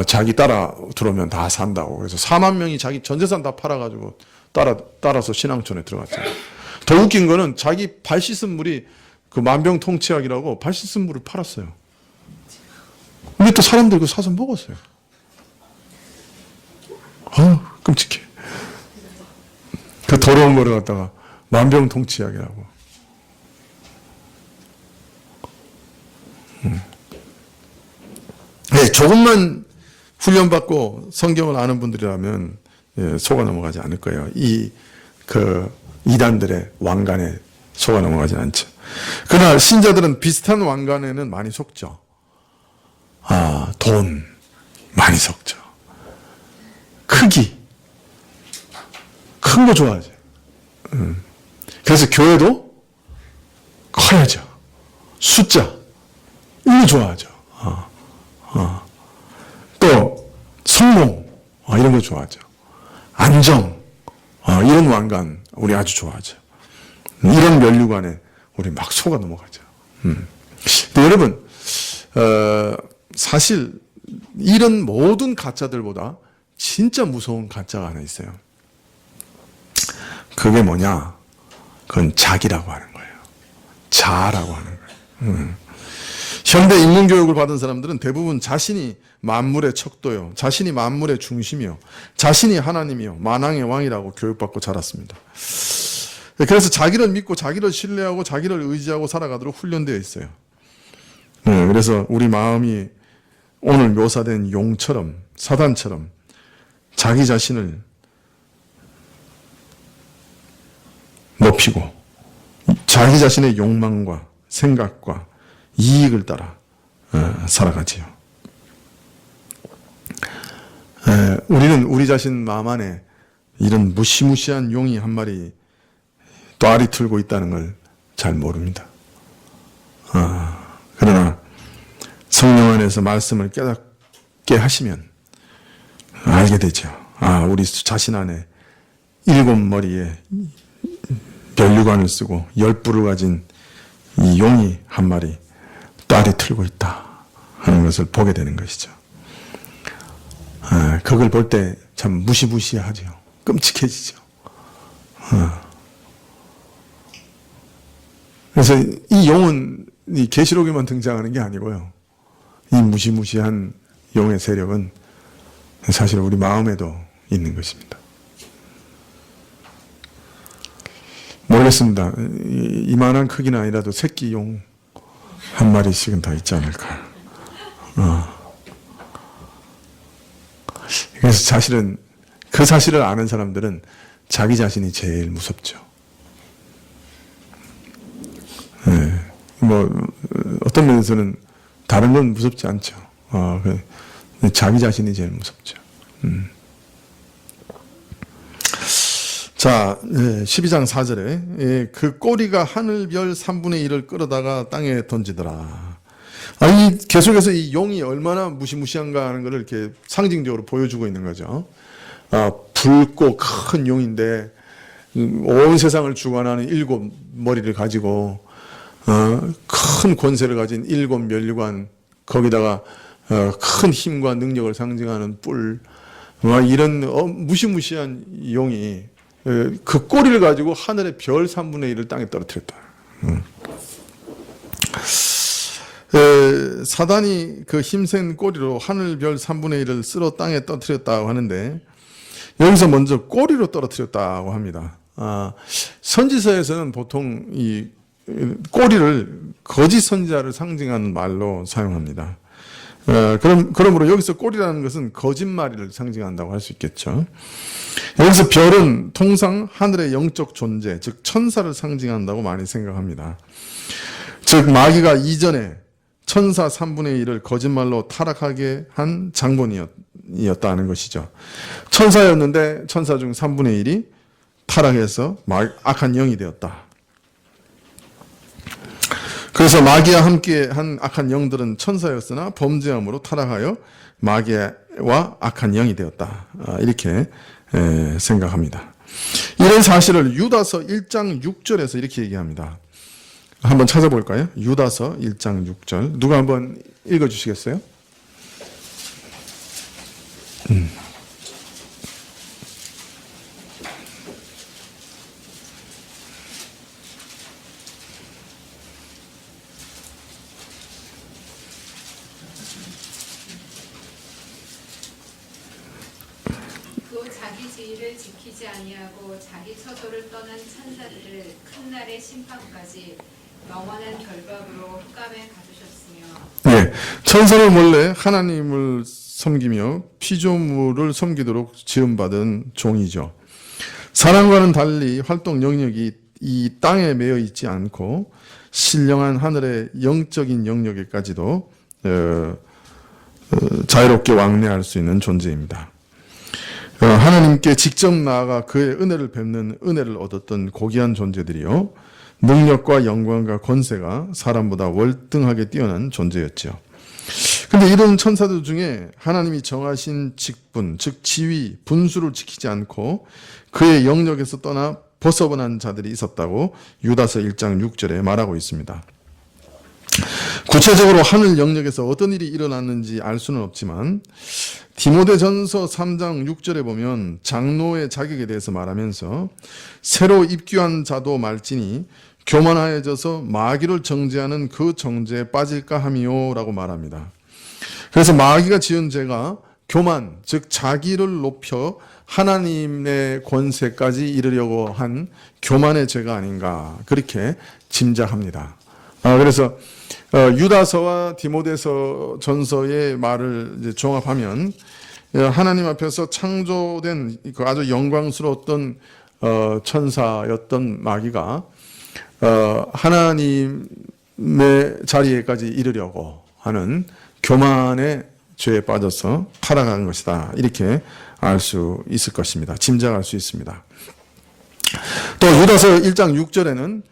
자기 따라 들어오면 다 산다고. 그래서 4만 명이 자기 전 재산 다 팔아가지고 따라서 신앙촌에 들어갔잖아요. 더 웃긴 거는 자기 발 씻은 물이 만병통치약이라고 발 씻은 물을 팔았어요. 근데 또 사람들 그거 사서 먹었어요. 끔찍해. 그 더러운 거를 갖다가 만병통치약이라고. 조금만 훈련받고 성경을 아는 분들이라면 속아 넘어가지 않을 거예요. 이단들의 왕관에 속아 넘어가지 않죠. 그러나 신자들은 비슷한 왕관에는 많이 속죠. 돈 많이 속죠. 크기 큰 거 좋아하죠. 그래서 교회도 커야죠. 숫자 이거 좋아하죠. 또 성공 이런 거 좋아하죠. 안정 이런 왕관 우리 아주 좋아하죠. 이런 면류관에 우리 막 속아 넘어가죠. 근데 여러분 사실 이런 모든 가짜들보다 진짜 무서운 가짜가 하나 있어요. 그게 뭐냐? 그건 자기라고 하는 거예요. 자라고 하는 거예요. 현대 인문교육을 받은 사람들은 대부분 자신이 만물의 척도요, 자신이 만물의 중심이요, 자신이 하나님이요, 만왕의 왕이라고 교육받고 자랐습니다. 그래서 자기를 믿고 자기를 신뢰하고 자기를 의지하고 살아가도록 훈련되어 있어요. 그래서 우리 마음이 오늘 묘사된 용처럼 사단처럼 자기 자신을 높이고 자기 자신의 욕망과 생각과 이익을 따라 살아가지요. 우리는 우리 자신 마음 안에 이런 무시무시한 용이 한 마리 또아리 틀고 있다는 걸 잘 모릅니다. 그러나 성령 안에서 말씀을 깨닫게 하시면 알게 되죠. 우리 자신 안에 7머리에 면류관을 쓰고 10뿔을 가진 이 용이 한 마리 또아리 틀고 있다 하는 것을 보게 되는 것이죠. 그걸 볼 때 참 무시무시하죠. 끔찍해지죠. 그래서 이 용은 이 계시록에만 등장하는 게 아니고요. 이 무시무시한 용의 세력은 사실 우리 마음에도 있는 것입니다. 모르겠습니다. 이만한 크기는 아니라도 새끼 용 한 마리씩은 다 있지 않을까. 그래서 사실은 그 사실을 아는 사람들은 자기 자신이 제일 무섭죠. 어떤 면에서는 다른 건 무섭지 않죠. 자기 자신이 제일 무섭죠. 자, 12장 4절에 그 꼬리가 하늘별 3분의 1을 끌어다가 땅에 던지더라. 계속해서 이 용이 얼마나 무시무시한가 하는 것을 이렇게 상징적으로 보여주고 있는 거죠. 붉고 큰 용인데 온 세상을 주관하는 7머리를 가지고 큰 권세를 가진 7면류관 거기다가 큰 힘과 능력을 상징하는 뿔 이런 무시무시한 용이 그 꼬리를 가지고 하늘의 별 3분의 1을 땅에 떨어뜨렸다. 사단이 그 힘센 꼬리로 하늘 별 3분의 1을 쓸어 땅에 떨어뜨렸다고 하는데 여기서 먼저 꼬리로 떨어뜨렸다고 합니다. 선지서에서는 보통 이 꼬리를 거짓 선지자를 상징하는 말로 사용합니다. 그러므로 여기서 꼬리라는 것은 거짓말을 상징한다고 할 수 있겠죠. 여기서 별은 통상 하늘의 영적 존재, 즉 천사를 상징한다고 많이 생각합니다. 즉 마귀가 이전에 천사 3분의 1을 거짓말로 타락하게 한 장본이었다는 것이죠. 천사였는데 천사 중 3분의 1이 타락해서 악한 영이 되었다. 그래서 마귀와 함께 한 악한 영들은 천사였으나 범죄함으로 타락하여 마귀와 악한 영이 되었다. 이렇게 생각합니다. 이런 사실을 유다서 1장 6절에서 이렇게 얘기합니다. 한번 찾아볼까요? 유다서 1장 6절. 누가 한번 읽어주시겠어요? 자기 지위를 지키지 아니하고 자기 처소를 떠난 천사들을 큰 날의 심판까지 영원한 결박으로 흑암에 가두셨으며 천사를 몰래 하나님을 섬기며 피조물을 섬기도록 지음받은 종이죠. 사람과는 달리 활동 영역이 이 땅에 매여 있지 않고 신령한 하늘의 영적인 영역에까지도 자유롭게 왕래할 수 있는 존재입니다. 하나님께 직접 나아가 그의 은혜를 뵙는 은혜를 얻었던 고귀한 존재들이요. 능력과 영광과 권세가 사람보다 월등하게 뛰어난 존재였죠. 근데 이런 천사들 중에 하나님이 정하신 직분, 즉 지위, 분수를 지키지 않고 그의 영역에서 떠나 벗어난 자들이 있었다고 유다서 1장 6절에 말하고 있습니다. 구체적으로 하늘 영역에서 어떤 일이 일어났는지 알 수는 없지만 디모데전서 3장 6절에 보면 장로의 자격에 대해서 말하면서 새로 입교한 자도 말지니 교만하여져서 마귀를 정죄하는 그 정죄에 빠질까 함이요 라고 말합니다. 그래서 마귀가 지은 죄가 교만, 즉 자기를 높여 하나님의 권세까지 이르려고 한 교만의 죄가 아닌가 그렇게 짐작합니다. 그래서 유다서와 디모데서 전서의 말을 이제 종합하면 하나님 앞에서 창조된 그 아주 영광스러웠던 천사였던 마귀가 하나님의 자리에까지 이르려고 하는 교만의 죄에 빠져서 타락한 것이다. 이렇게 알 수 있을 것입니다. 짐작할 수 있습니다. 또 유다서 1장 6절에는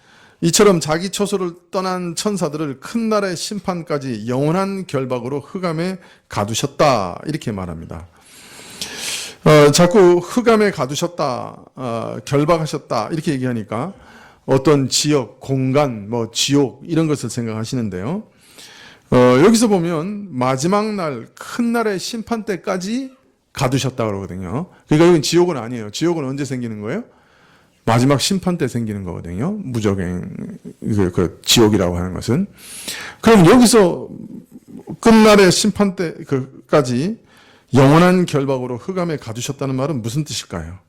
이처럼 자기 처소를 떠난 천사들을 큰 날의 심판까지 영원한 결박으로 흑암에 가두셨다. 이렇게 말합니다. 자꾸 흑암에 가두셨다, 결박하셨다 이렇게 얘기하니까 어떤 지역, 공간, 지옥 이런 것을 생각하시는데요. 여기서 보면 마지막 날, 큰 날의 심판 때까지 가두셨다 그러거든요. 그러니까 여기는 지옥은 아니에요. 지옥은 언제 생기는 거예요? 마지막 심판 때 생기는 거거든요. 무적행, 그 지옥이라고 하는 것은. 그럼 여기서 끝날의 심판 때까지 영원한 결박으로 흑암에 가두셨다는 말은 무슨 뜻일까요?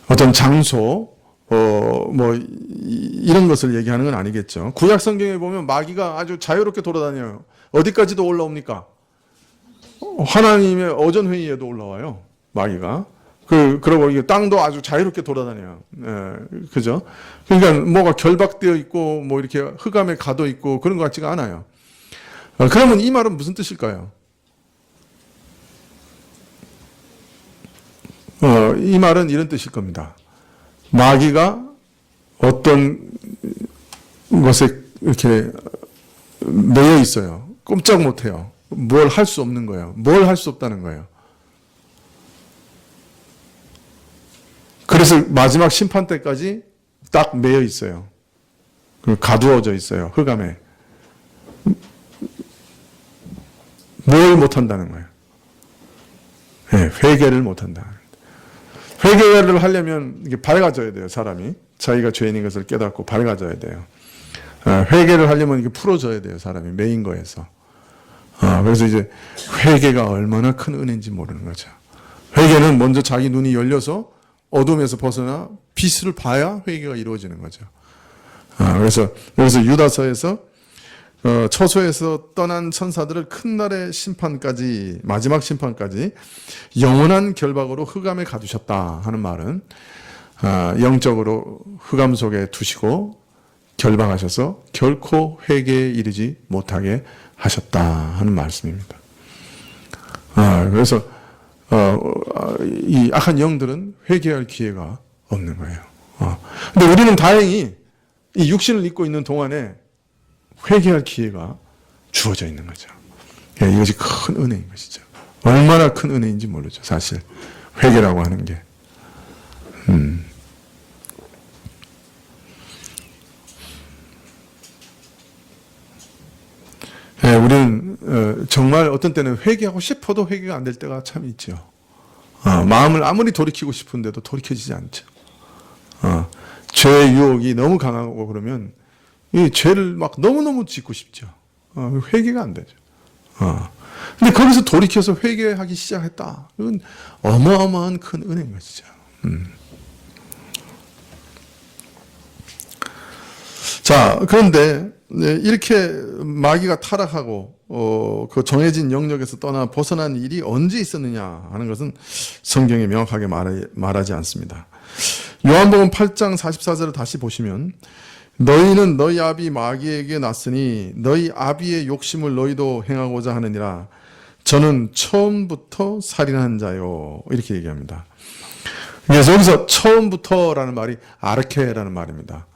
어떤 장소, 이런 것을 얘기하는 건 아니겠죠. 구약 성경에 보면 마귀가 아주 자유롭게 돌아다녀요. 어디까지도 올라옵니까? 하나님의 어전회의에도 올라와요. 마귀가. 그러고 이게 땅도 아주 자유롭게 돌아다녀요. 그죠? 그러니까 뭐가 결박되어 있고, 이렇게 흑암에 가둬 있고, 그런 것 같지가 않아요. 그러면 이 말은 무슨 뜻일까요? 이 말은 이런 뜻일 겁니다. 마귀가 어떤 것에 이렇게 매여 있어요. 꼼짝 못 해요. 뭘 할 수 없는 거예요. 뭘 할 수 없다는 거예요. 그래서 마지막 심판 때까지 딱 매여 있어요. 가두어져 있어요. 흑암에. 뭘 못한다는 거예요. 네, 회개를 못한다. 회개를 하려면 이게 밝아져야 돼요. 사람이. 자기가 죄인인 것을 깨닫고 밝아져야 돼요. 회개를 하려면 이게 풀어져야 돼요. 사람이 매인 거에서. 그래서 이제 회개가 얼마나 큰 은혜인지 모르는 거죠. 회개는 먼저 자기 눈이 열려서 어둠에서 벗어나 빛을 봐야 회개가 이루어지는 거죠. 그래서 유다서에서 처소에서 떠난 천사들을 큰 날의 심판까지, 마지막 심판까지 영원한 결박으로 흑암에 가두셨다 하는 말은 영적으로 흑암 속에 두시고 결박하셔서 결코 회개에 이르지 못하게 하셨다 하는 말씀입니다. 그래서 이 악한 영들은 회개할 기회가 없는 거예요. 근데 우리는 다행히 이 육신을 입고 있는 동안에 회개할 기회가 주어져 있는 거죠. 이것이 큰 은혜인 것이죠. 얼마나 큰 은혜인지 모르죠. 사실 회개라고 하는 게. 우리는 정말 어떤 때는 회개하고 싶어도 회개가 안 될 때가 참 있죠. 마음을 아무리 돌이키고 싶은데도 돌이켜지지 않죠. 죄의 유혹이 너무 강하고 그러면 이 죄를 막 너무너무 짓고 싶죠. 회개가 안 되죠. 근데 거기서 돌이켜서 회개하기 시작했다. 이건 어마어마한 큰 은혜인 것이죠. 자, 그런데 이렇게 마귀가 타락하고 그 정해진 영역에서 떠나 벗어난 일이 언제 있었느냐 하는 것은 성경에 명확하게 말하지 않습니다. 요한복음 8장 44절을 다시 보시면 너희는 너희 아비 마귀에게 났으니 너희 아비의 욕심을 너희도 행하고자 하느니라. 저는 처음부터 살인한 자요. 이렇게 얘기합니다. 그래서 여기서 처음부터라는 말이 아르케라는 말입니다.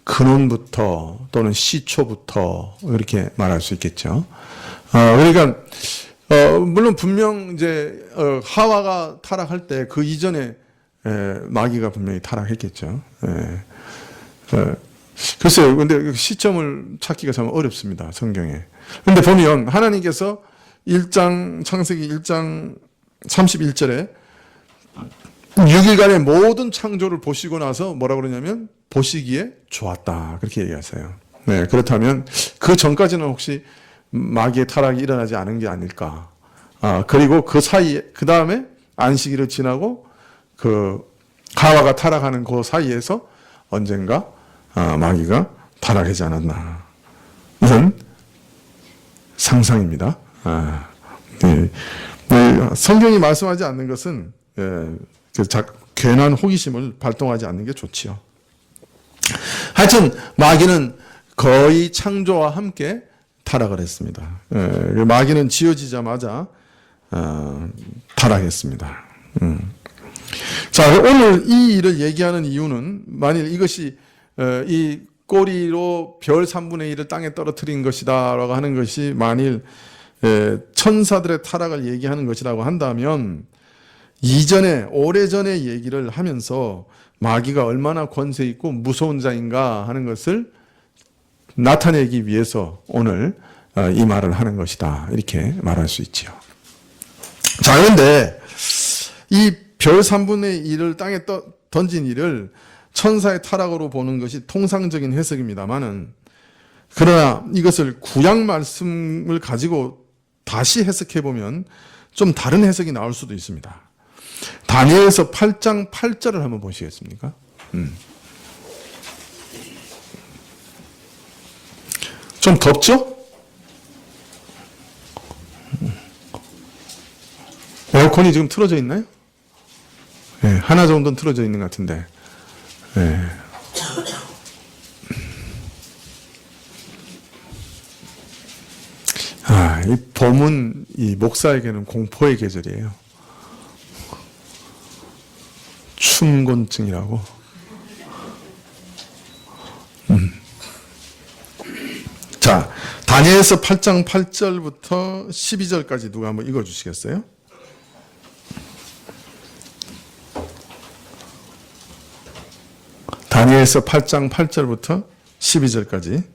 근원부터 또는 시초부터 이렇게 말할 수 있겠죠. 그러니까 물론 분명 이제 하와가 타락할 때 그 이전에 마귀가 분명히 타락했겠죠. 글쎄요. 근데 시점을 찾기가 참 어렵습니다. 성경에. 근데 보면 하나님께서 창세기 1장 31절에 6일간의 모든 창조를 보시고 나서 뭐라고 그러냐면 보시기에 좋았다. 그렇게 얘기하세요. 네, 그렇다면 그 전까지는 혹시 마귀의 타락이 일어나지 않은 게 아닐까. 그리고 그 사이에, 그 다음에 안식일을 지나고 하와가 타락하는 그 사이에서 언젠가 마귀가 타락하지 않았나. 이건 상상입니다. 네. 성경이 말씀하지 않는 것은 괜한 호기심을 발동하지 않는 게 좋지요. 하여튼 마귀는 거의 창조와 함께 타락을 했습니다. 마귀는 지어지자마자 타락했습니다. 자, 오늘 이 일을 얘기하는 이유는 만일 이것이 이 꼬리로 별 3분의 1을 땅에 떨어뜨린 것이다 라고 하는 것이 만일 천사들의 타락을 얘기하는 것이라고 한다면 이전에 오래전의 얘기를 하면서 마귀가 얼마나 권세 있고 무서운 자인가 하는 것을 나타내기 위해서 오늘 이 말을 하는 것이다 이렇게 말할 수 있지요. 자, 그런데 이 별 3분의 1을 땅에 던진 일을 천사의 타락으로 보는 것이 통상적인 해석입니다만은 그러나 이것을 구약 말씀을 가지고 다시 해석해 보면 좀 다른 해석이 나올 수도 있습니다. 다니엘서 8장 8절을 한번 보시겠습니까? 좀 덥죠? 에어컨이 지금 틀어져 있나요? 네, 하나 정도는 틀어져 있는 것 같은데. 네. 이 봄은 이 목사에게는 공포의 계절이에요. 춘곤증이라고. 자, 다니엘서 8장 8절부터 12절까지 누가 한번 읽어주시겠어요? 다니엘서 8장 8절부터 12절까지.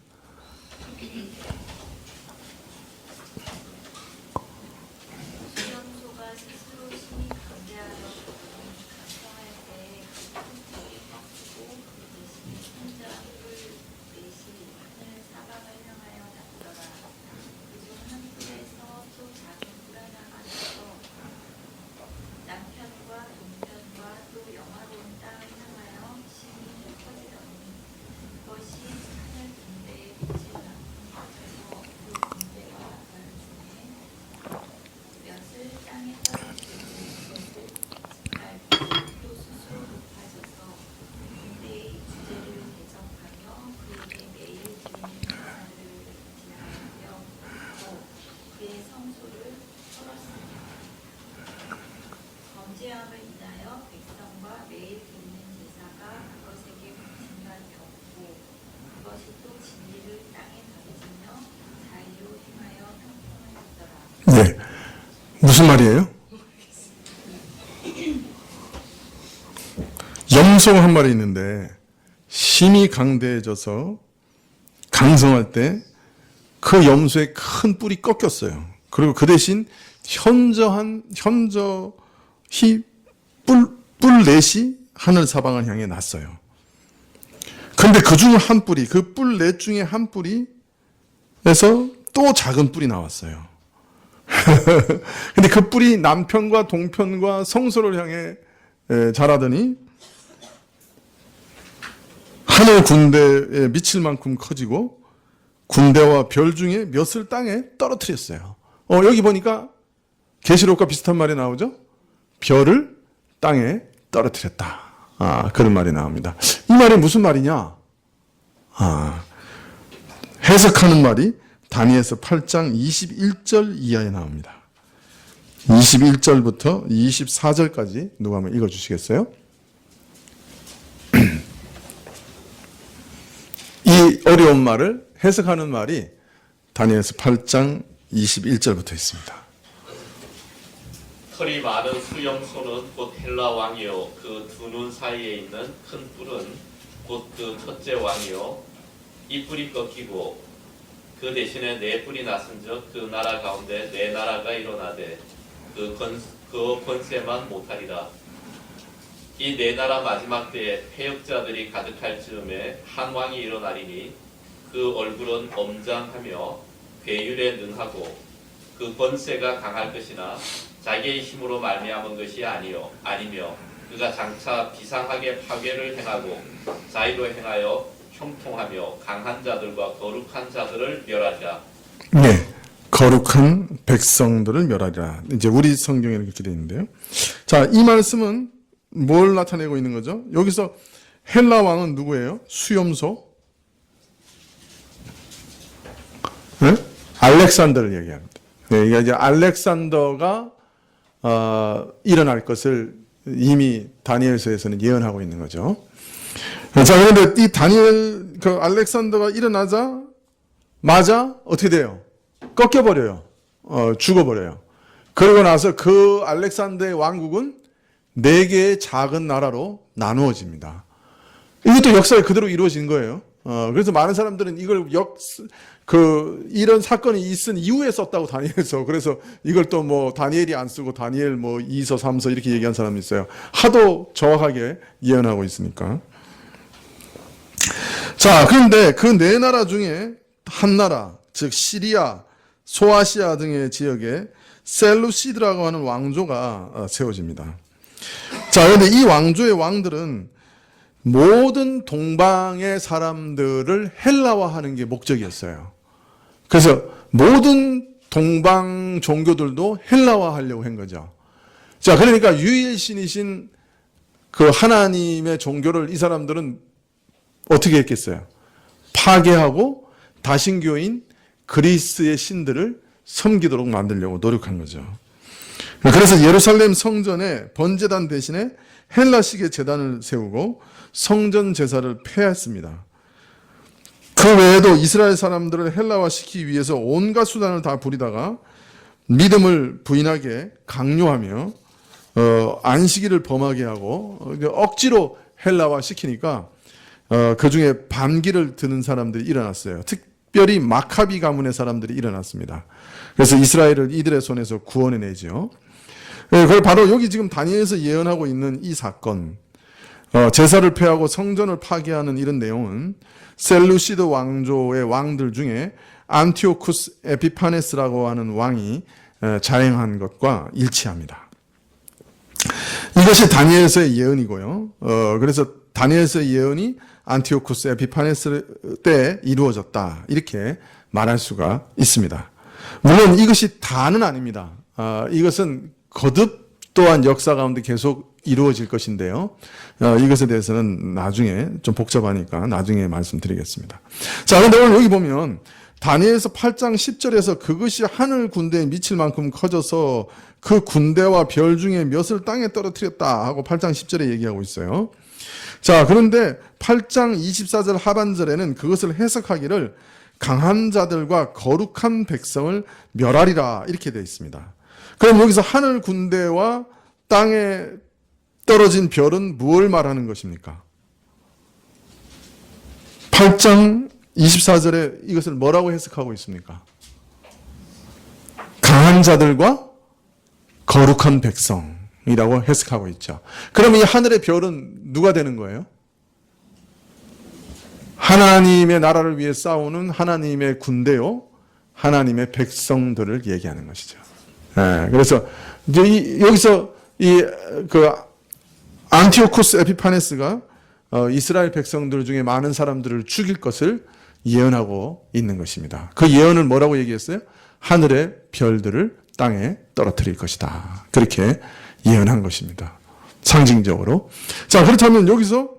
네. 무슨 말이에요? 염소가 한 마리 있는데 힘이 강대해져서 강성할 때 그 염소의 큰 뿔이 꺾였어요. 그리고 그 대신 현저히 뿔 넷이 하늘 사방을 향해 났어요. 근데 그 중 한 뿔이, 그 뿔 넷 중에 한 뿔이에서 또 작은 뿔이 나왔어요. 근데 그 뿔이 남편과 동편과 성소를 향해 자라더니 하늘 군대에 미칠 만큼 커지고 군대와 별 중에 몇을 땅에 떨어뜨렸어요. 여기 보니까 계시록과 비슷한 말이 나오죠? 별을 땅에 떨어뜨렸다. 그런 말이 나옵니다. 이 말이 무슨 말이냐? 해석하는 말이 다니엘서 8장 21절 이하에 나옵니다. 21절부터 24절까지 누가 한번 읽어주시겠어요? 어려운 말을 해석하는 말이 다니엘서 8장 21절부터 있습니다. 털이 많은 수염소는 곧 헬라 왕이요 그 두 눈 사이에 있는 큰 뿔은 곧 그 첫째 왕이요 이 뿔이 꺾이고 그 대신에 네 뿔이 났은즉 그 나라 가운데 네 나라가 일어나되 그 권세만 못하리라. 이 네 나라 마지막 때에 패역자들이 가득할 즈음에 한 왕이 일어나리니 그 얼굴은 엄장하며 괴율에 능하고 그 권세가 강할 것이나 자기의 힘으로 말미암은 것이 아니며 그가 장차 비상하게 파괴를 행하고 자의로 행하여 형통하며 강한 자들과 거룩한 자들을 멸하리라. 네, 거룩한 백성들을 멸하리라. 이제 우리 성경에 이렇게 되어 있는데요. 자, 이 말씀은 뭘 나타내고 있는 거죠? 여기서 헬라 왕은 누구예요? 수염소? 네? 알렉산더를 얘기합니다. 네, 이게 이제 알렉산더가 일어날 것을 이미 다니엘서에서는 예언하고 있는 거죠. 자, 그런데 이 다니엘, 알렉산더가 일어나자마자 어떻게 돼요? 꺾여버려요. 죽어버려요. 그러고 나서 그 알렉산더의 왕국은 4개의 작은 나라로 나누어집니다. 이것도 역사에 그대로 이루어진 거예요. 그래서 많은 사람들은 이걸 이런 사건이 있은 이후에 썼다고 다니엘서. 그래서 이걸 또 뭐 다니엘이 안 쓰고 다니엘 뭐 2서, 3서 이렇게 얘기한 사람이 있어요. 하도 정확하게 예언하고 있으니까. 자, 그런데 그 4나라 중에 한 나라, 즉 시리아, 소아시아 등의 지역에 셀루시드라고 하는 왕조가 세워집니다. 자, 그런데 이 왕조의 왕들은 모든 동방의 사람들을 헬라화하는 게 목적이었어요. 그래서 모든 동방 종교들도 헬라화하려고 한 거죠. 자, 그러니까 유일신이신 그 하나님의 종교를 이 사람들은 어떻게 했겠어요? 파괴하고 다신교인 그리스의 신들을 섬기도록 만들려고 노력한 거죠. 그래서 예루살렘 성전에 번제단 대신에 헬라식의 제단을 세우고 성전 제사를 폐했습니다. 그 외에도 이스라엘 사람들을 헬라화시키기 위해서 온갖 수단을 다 부리다가 믿음을 부인하게 강요하며 안식일을 범하게 하고 억지로 헬라화시키니까 그 중에 반기를 드는 사람들이 일어났어요. 특별히 마카비 가문의 사람들이 일어났습니다. 그래서 이스라엘을 이들의 손에서 구원해내죠. 그걸 바로 여기 지금 다니엘에서 예언하고 있는 이 사건, 제사를 폐하고 성전을 파괴하는 이런 내용은 셀루시드 왕조의 왕들 중에 안티오쿠스 에피파네스라고 하는 왕이 자행한 것과 일치합니다. 이것이 다니엘서의 예언이고요. 그래서 다니엘서의 예언이 안티오쿠스 에피파네스 때 이루어졌다, 이렇게 말할 수가 있습니다. 물론 이것이 다는 아닙니다. 이것은 거듭 또한 역사 가운데 계속 이루어질 것인데요. 이것에 대해서는 나중에 좀 복잡하니까 나중에 말씀드리겠습니다. 자, 그런데 오늘 여기 보면 다니엘서 8장 10절에서 그것이 하늘 군대에 미칠 만큼 커져서 그 군대와 별 중에 몇을 땅에 떨어뜨렸다 하고 8장 10절에 얘기하고 있어요. 자, 그런데 8장 24절 하반절에는 그것을 해석하기를 강한 자들과 거룩한 백성을 멸하리라, 이렇게 되어 있습니다. 그럼 여기서 하늘 군대와 땅에 떨어진 별은 무엇을 말하는 것입니까? 8장 24절에 이것을 뭐라고 해석하고 있습니까? 강한 자들과 거룩한 백성이라고 해석하고 있죠. 그럼 이 하늘의 별은 누가 되는 거예요? 하나님의 나라를 위해 싸우는 하나님의 군대요, 하나님의 백성들을 얘기하는 것이죠. 그래서 이제 여기서 안티오쿠스 에피파네스가 이스라엘 백성들 중에 많은 사람들을 죽일 것을 예언하고 있는 것입니다. 그 예언을 뭐라고 얘기했어요? 하늘의 별들을 땅에 떨어뜨릴 것이다, 그렇게 예언한 것입니다. 상징적으로. 자, 그렇다면 여기서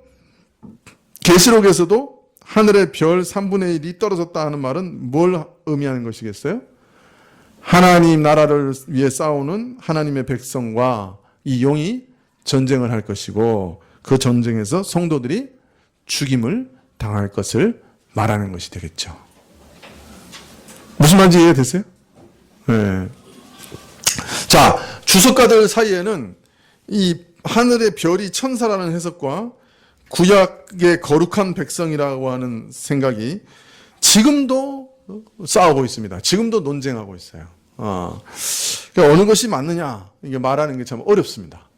계시록에서도 하늘의 별 3분의 1이 떨어졌다 하는 말은 뭘 의미하는 것이겠어요? 하나님 나라를 위해 싸우는 하나님의 백성과 이 용이 전쟁을 할 것이고 그 전쟁에서 성도들이 죽임을 당할 것을 말하는 것이 되겠죠. 무슨 말인지 이해됐어요? 네. 자, 주석가들 사이에는 이 하늘의 별이 천사라는 해석과 구약의 거룩한 백성이라고 하는 생각이 지금도 싸우고 있습니다. 지금도 논쟁하고 있어요. 그러니까 어느 것이 맞느냐 이게 말하는 게 참 어렵습니다.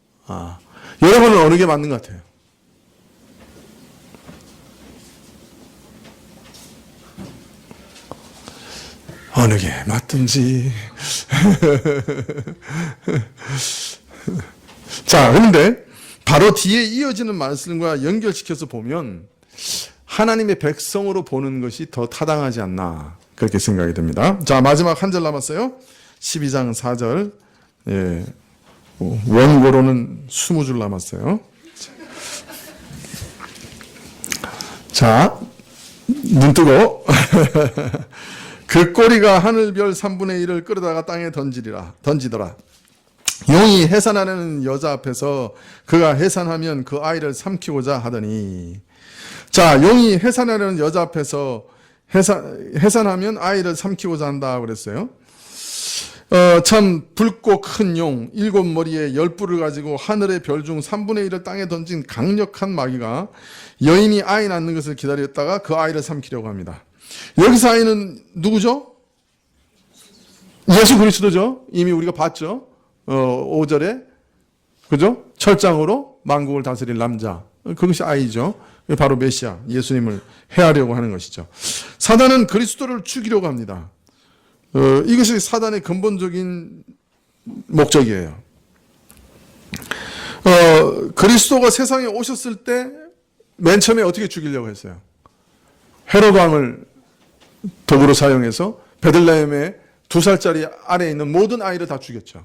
여러분은 어느 게 맞는 것 같아요? 어느 게 맞든지. 자, 그런데 바로 뒤에 이어지는 말씀과 연결시켜서 보면 하나님의 백성으로 보는 것이 더 타당하지 않나 그렇게 생각이 듭니다. 자, 마지막 한 절 남았어요. 12장 4절. 예. 원고로는 20줄 남았어요. 자, 눈 뜨고 그 꼬리가 하늘별 3분의 1을 끌어다가 땅에 던지더라. 용이 해산하는 여자 앞에서 그가 해산하면 그 아이를 삼키고자 하더니, 자, 용이 해산하는 여자 앞에서 해산하면 아이를 삼키고자 한다 그랬어요. 참 붉고 큰 용 7머리에 10뿔을 가지고 하늘의 별 중 3분의 1을 땅에 던진 강력한 마귀가 여인이 아이 낳는 것을 기다렸다가 그 아이를 삼키려고 합니다. 여기서 아이는 누구죠? 예수 그리스도죠. 이미 우리가 봤죠. 5절에 그죠? 철장으로 만국을 다스릴 남자. 그것이 아이죠. 바로 메시아 예수님을 해하려고 하는 것이죠. 사단은 그리스도를 죽이려고 합니다. 이것이 사단의 근본적인 목적이에요. 그리스도가 세상에 오셨을 때 맨 처음에 어떻게 죽이려고 했어요? 헤롯 왕을 도구로 사용해서 베들레헴의 2살짜리 아래에 있는 모든 아이를 다 죽였죠.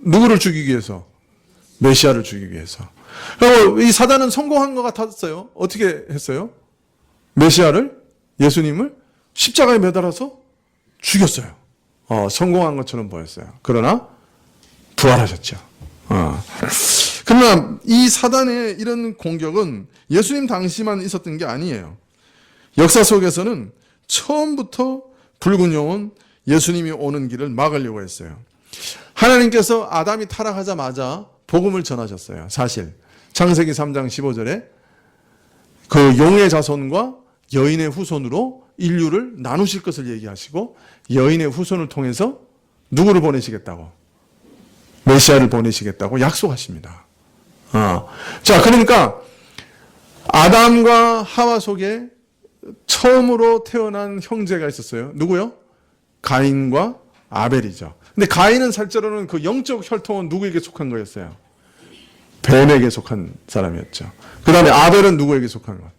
누구를 죽이기 위해서? 메시아를 죽이기 위해서. 이 사단은 성공한 것 같았어요. 어떻게 했어요? 메시아를, 예수님을 십자가에 매달아서 죽였어요. 성공한 것처럼 보였어요. 그러나 부활하셨죠. 그러나 이 사단의 이런 공격은 예수님 당시만 있었던 게 아니에요. 역사 속에서는 처음부터 붉은 용은 예수님이 오는 길을 막으려고 했어요. 하나님께서 아담이 타락하자마자 복음을 전하셨어요. 사실 창세기 3장 15절에 그 용의 자손과 여인의 후손으로 인류를 나누실 것을 얘기하시고 여인의 후손을 통해서 누구를 보내시겠다고? 메시아를 보내시겠다고 약속하십니다. 자, 그러니까 아담과 하와 속에 처음으로 태어난 형제가 있었어요. 누구요? 가인과 아벨이죠. 근데 가인은 살자로는 그 영적 혈통은 누구에게 속한 거였어요? 뱀에게 속한 사람이었죠. 그 다음에 아벨은 누구에게 속한 것?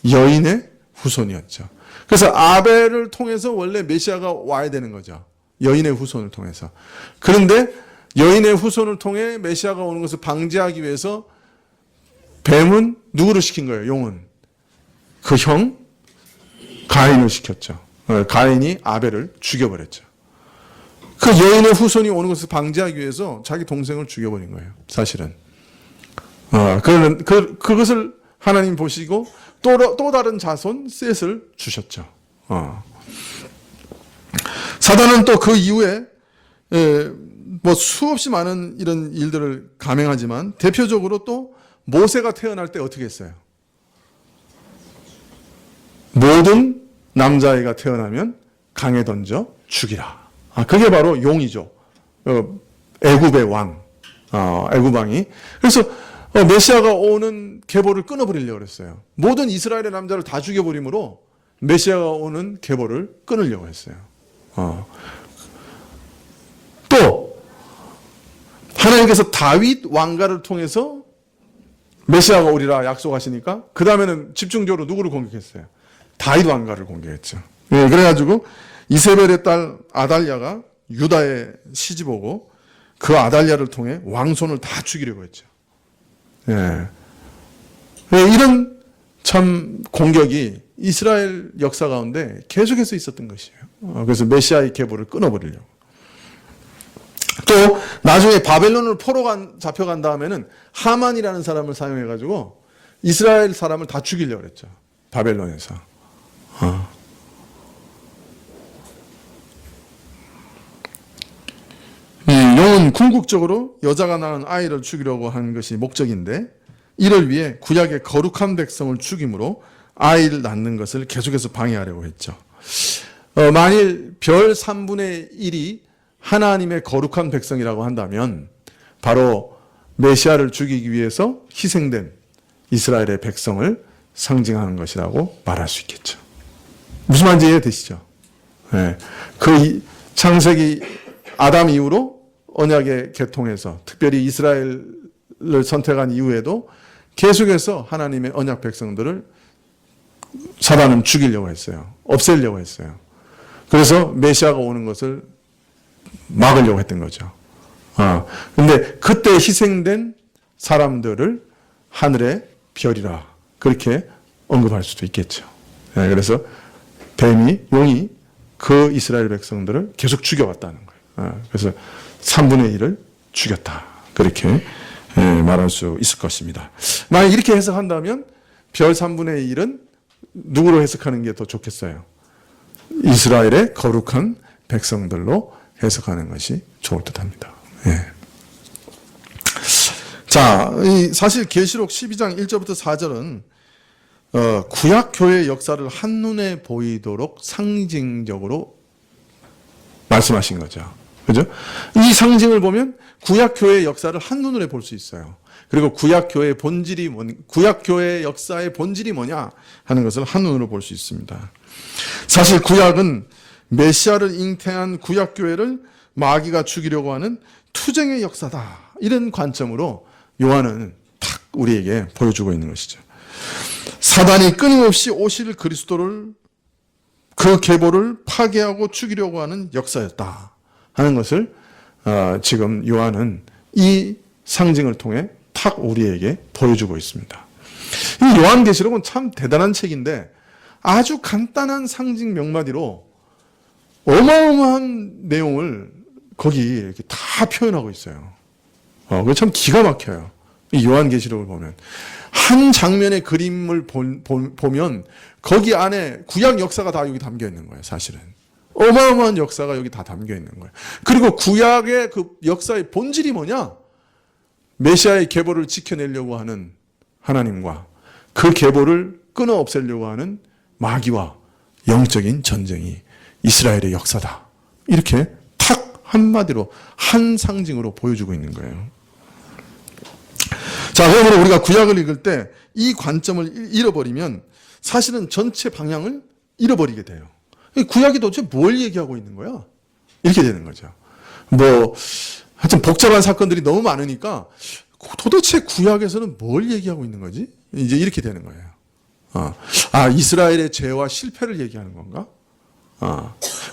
여인의 후손이었죠. 그래서 아벨을 통해서 원래 메시아가 와야 되는 거죠. 여인의 후손을 통해서. 그런데 여인의 후손을 통해 메시아가 오는 것을 방지하기 위해서 뱀은 누구를 시킨 거예요? 용은. 그 형 가인을 시켰죠. 가인이 아벨을 죽여버렸죠. 그 여인의 후손이 오는 것을 방지하기 위해서 자기 동생을 죽여버린 거예요. 사실은. 그것을 하나님 보시고 또 다른 자손 셋을 주셨죠. 사단은 또 그 이후에 뭐 수없이 많은 이런 일들을 감행하지만 대표적으로 또 모세가 태어날 때 어떻게 했어요? 모든 남자애가 태어나면 강에 던져 죽이라. 그게 바로 용이죠. 애굽의 왕, 애굽 왕이. 그래서 메시아가 오는 계보를 끊어버리려고 했어요. 모든 이스라엘의 남자를 다 죽여버림으로 메시아가 오는 계보를 끊으려고 했어요. 또 하나님께서 다윗 왕가를 통해서 메시아가 오리라 약속하시니까 그 다음에는 집중적으로 누구를 공격했어요? 다윗 왕가를 공격했죠. 그래가지고 이세벨의 딸 아달랴가 유다의 시집오고 그 아달랴를 통해 왕손을 다 죽이려고 했죠. 이런 참 공격이 이스라엘 역사 가운데 계속해서 있었던 것이에요. 그래서 메시아의 계보를 끊어버리려고. 또 나중에 바벨론을 포로 잡혀간 다음에는 하만이라는 사람을 사용해가지고 이스라엘 사람을 다 죽이려고 했죠. 바벨론에서. 이 용은 궁극적으로 여자가 낳은 아이를 죽이려고 하는 것이 목적인데 이를 위해 구약의 거룩한 백성을 죽임으로 아이를 낳는 것을 계속해서 방해하려고 했죠. 만일 별 3분의 1이 하나님의 거룩한 백성이라고 한다면 바로 메시아를 죽이기 위해서 희생된 이스라엘의 백성을 상징하는 것이라고 말할 수 있겠죠. 무슨 말인지 이해되시죠? 네. 그 창세기 아담 이후로 언약의 계통에서 특별히 이스라엘을 선택한 이후에도 계속해서 하나님의 언약 백성들을 사단은 죽이려고 했어요. 없애려고 했어요. 그래서 메시아가 오는 것을 막으려고 했던 거죠. 근데 그때 희생된 사람들을 하늘의 별이라 그렇게 언급할 수도 있겠죠. 네, 그래서 용이 그 이스라엘 백성들을 계속 죽여왔다는 거예요. 그래서 3분의 1을 죽였다. 그렇게 말할 수 있을 것입니다. 만약 이렇게 해석한다면 별 3분의 1은 누구로 해석하는 게 더 좋겠어요? 이스라엘의 거룩한 백성들로 해석하는 것이 좋을 듯합니다. 예. 자, 사실 계시록 12장 1절부터 4절은 구약 교회의 역사를 한눈에 보이도록 상징적으로 말씀하신 거죠. 그죠? 이 상징을 보면 구약 교회의 역사를 한눈에 볼 수 있어요. 그리고 구약 교회의 역사의 본질이 뭐냐 하는 것을 한눈으로 볼 수 있습니다. 사실 구약은 메시아를 잉태한 구약 교회를 마귀가 죽이려고 하는 투쟁의 역사다. 이런 관점으로 요한은 탁 우리에게 보여주고 있는 것이죠. 사단이 끊임없이 오실 그리스도를 그 계보를 파괴하고 죽이려고 하는 역사였다 하는 것을 지금 요한은 이 상징을 통해 탁 우리에게 보여주고 있습니다. 이 요한계시록은 참 대단한 책인데 아주 간단한 상징 몇 마디로 어마어마한 내용을 거기 이렇게 다 표현하고 있어요. 그게 참 기가 막혀요. 이 요한계시록을 보면 한 장면의 그림을 보면 거기 안에 구약 역사가 다 여기 담겨 있는 거예요. 사실은 어마어마한 역사가 여기 다 담겨 있는 거예요. 그리고 구약의 그 역사의 본질이 뭐냐? 메시아의 계보를 지켜내려고 하는 하나님과 그 계보를 끊어 없애려고 하는 마귀와 영적인 전쟁이 이스라엘의 역사다. 이렇게 탁 한마디로 한 상징으로 보여주고 있는 거예요. 자, 그러므로 우리가 구약을 읽을 때 이 관점을 잃어버리면 사실은 전체 방향을 잃어버리게 돼요. 구약이 도대체 뭘 얘기하고 있는 거야? 이렇게 되는 거죠. 하여튼 복잡한 사건들이 너무 많으니까 도대체 구약에서는 뭘 얘기하고 있는 거지? 이제 이렇게 되는 거예요. 이스라엘의 죄와 실패를 얘기하는 건가?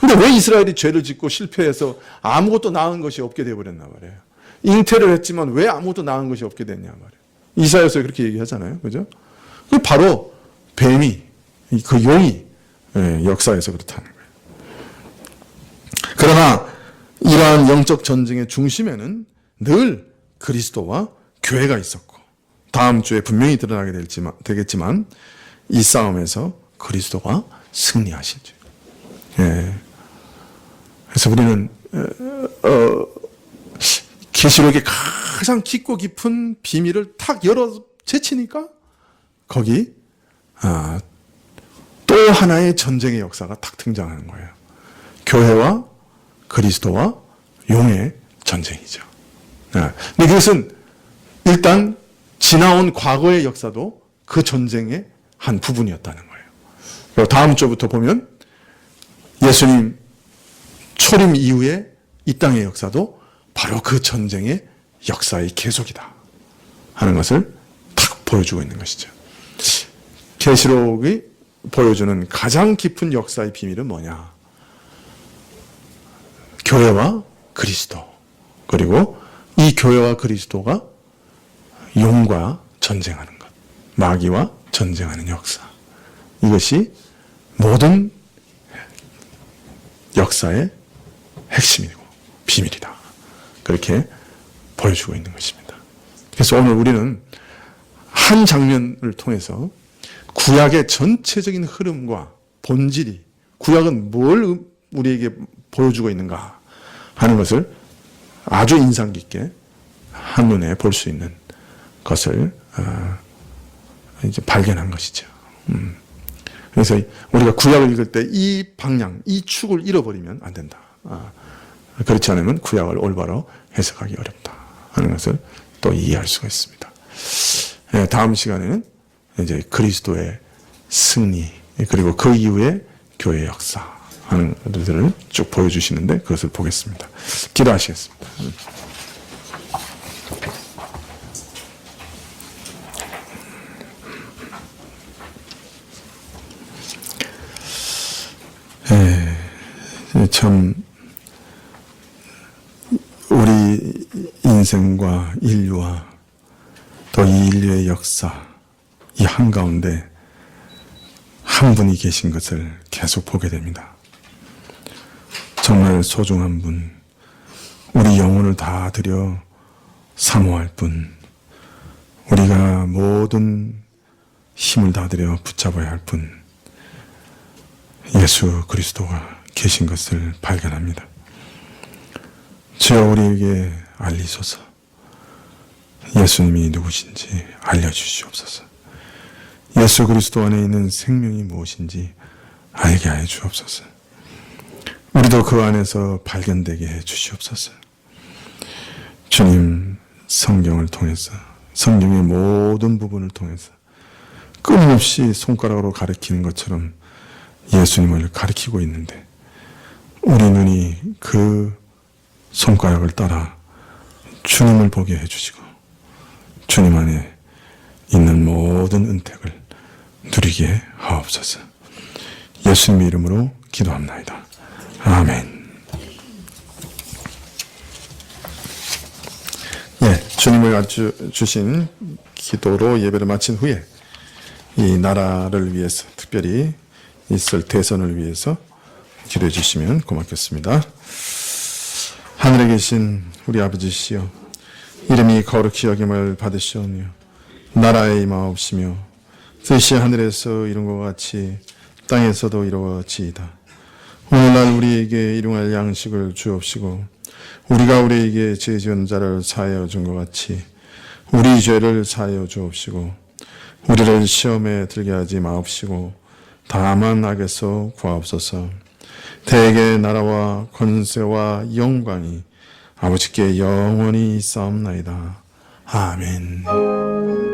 근데 왜 이스라엘이 죄를 짓고 실패해서 아무것도 나은 것이 없게 되어버렸나 말이에요. 잉태를 했지만 왜 아무것도 나은 것이 없게 됐냐 말이에요. 이사야서에 그렇게 얘기하잖아요. 그죠? 바로 뱀이, 그 용이 역사에서 그렇다는 거예요. 그러나 이러한 영적 전쟁의 중심에는 늘 그리스도와 교회가 있었고 다음 주에 분명히 드러나게 되겠지만 이 싸움에서 그리스도가 승리하시죠. 그래서 우리는 계시록의 가장 깊고 깊은 비밀을 탁 열어 제치니까 거기 또 하나의 전쟁의 역사가 탁 등장하는 거예요. 교회와 그리스도와 용의 전쟁이죠. 근데 그것은 일단 지나온 과거의 역사도 그 전쟁의 한 부분이었다는 거예요. 그리고 다음 주부터 보면 예수님 초림 이후에 이 땅의 역사도 바로 그 전쟁의 역사의 계속이다 하는 것을 탁 보여주고 있는 것이죠. 계시록이 보여주는 가장 깊은 역사의 비밀은 뭐냐? 교회와 그리스도, 그리고 이 교회와 그리스도가 용과 전쟁하는 것, 마귀와 전쟁하는 역사. 이것이 모든 역사의 핵심이고 비밀이다. 그렇게 보여주고 있는 것입니다. 그래서 오늘 우리는 한 장면을 통해서 구약의 전체적인 흐름과 본질이, 구약은 뭘 우리에게 보여주고 있는가 하는 것을 아주 인상 깊게 한눈에 볼 수 있는 것을 이제 발견한 것이죠. 그래서 우리가 구약을 읽을 때 이 방향, 이 축을 잃어버리면 안 된다. 그렇지 않으면 구약을 올바로 해석하기 어렵다 하는 것을 또 이해할 수가 있습니다. 다음 시간에는 이제 그리스도의 승리, 그리고 그 이후에 교회 역사 하는 것들을 쭉 보여주시는데 그것을 보겠습니다. 기도하시겠습니다. 참 우리 인생과 인류와 또 이 인류의 역사 이 한가운데 한 분이 계신 것을 계속 보게 됩니다. 정말 소중한 분, 우리 영혼을 다 들여 사모할 분, 우리가 모든 힘을 다 들여 붙잡아야 할 분, 예수 그리스도가 계신 것을 발견합니다. 주여 우리에게 알리소서. 예수님이 누구신지 알려주시옵소서. 예수 그리스도 안에 있는 생명이 무엇인지 알게 해 주옵소서. 우리도 그 안에서 발견되게 해 주시옵소서. 주님, 성경을 통해서, 성경의 모든 부분을 통해서 끊임없이 손가락으로 가리키는 것처럼 예수님을 가리키고 있는데 우리 눈이 그 손가락을 따라 주님을 보게 해주시고 주님 안에 있는 모든 은택을 누리게 하옵소서. 예수님의 이름으로 기도합나이다. 아멘. 주님을 주신 기도로 예배를 마친 후에 이 나라를 위해서 특별히 있을 대선을 위해서 기도해 주시면 고맙겠습니다. 하늘에 계신 우리 아버지시여, 이름이 거룩히 여김을 받으시오며 나라에 임하옵시며 뜻이 하늘에서 이룬 것 같이 땅에서도 이루어지이다. 오늘날 우리에게 일용할 양식을 주옵시고 우리가 우리에게 죄 지은 자를 사하여 준 것 같이 우리 죄를 사하여 주옵시고 우리를 시험에 들게 하지 마옵시고 다만 악에서 구하옵소서. 대개 나라와 권세와 영광이 아버지께 영원히 있사옵나이다. 아멘.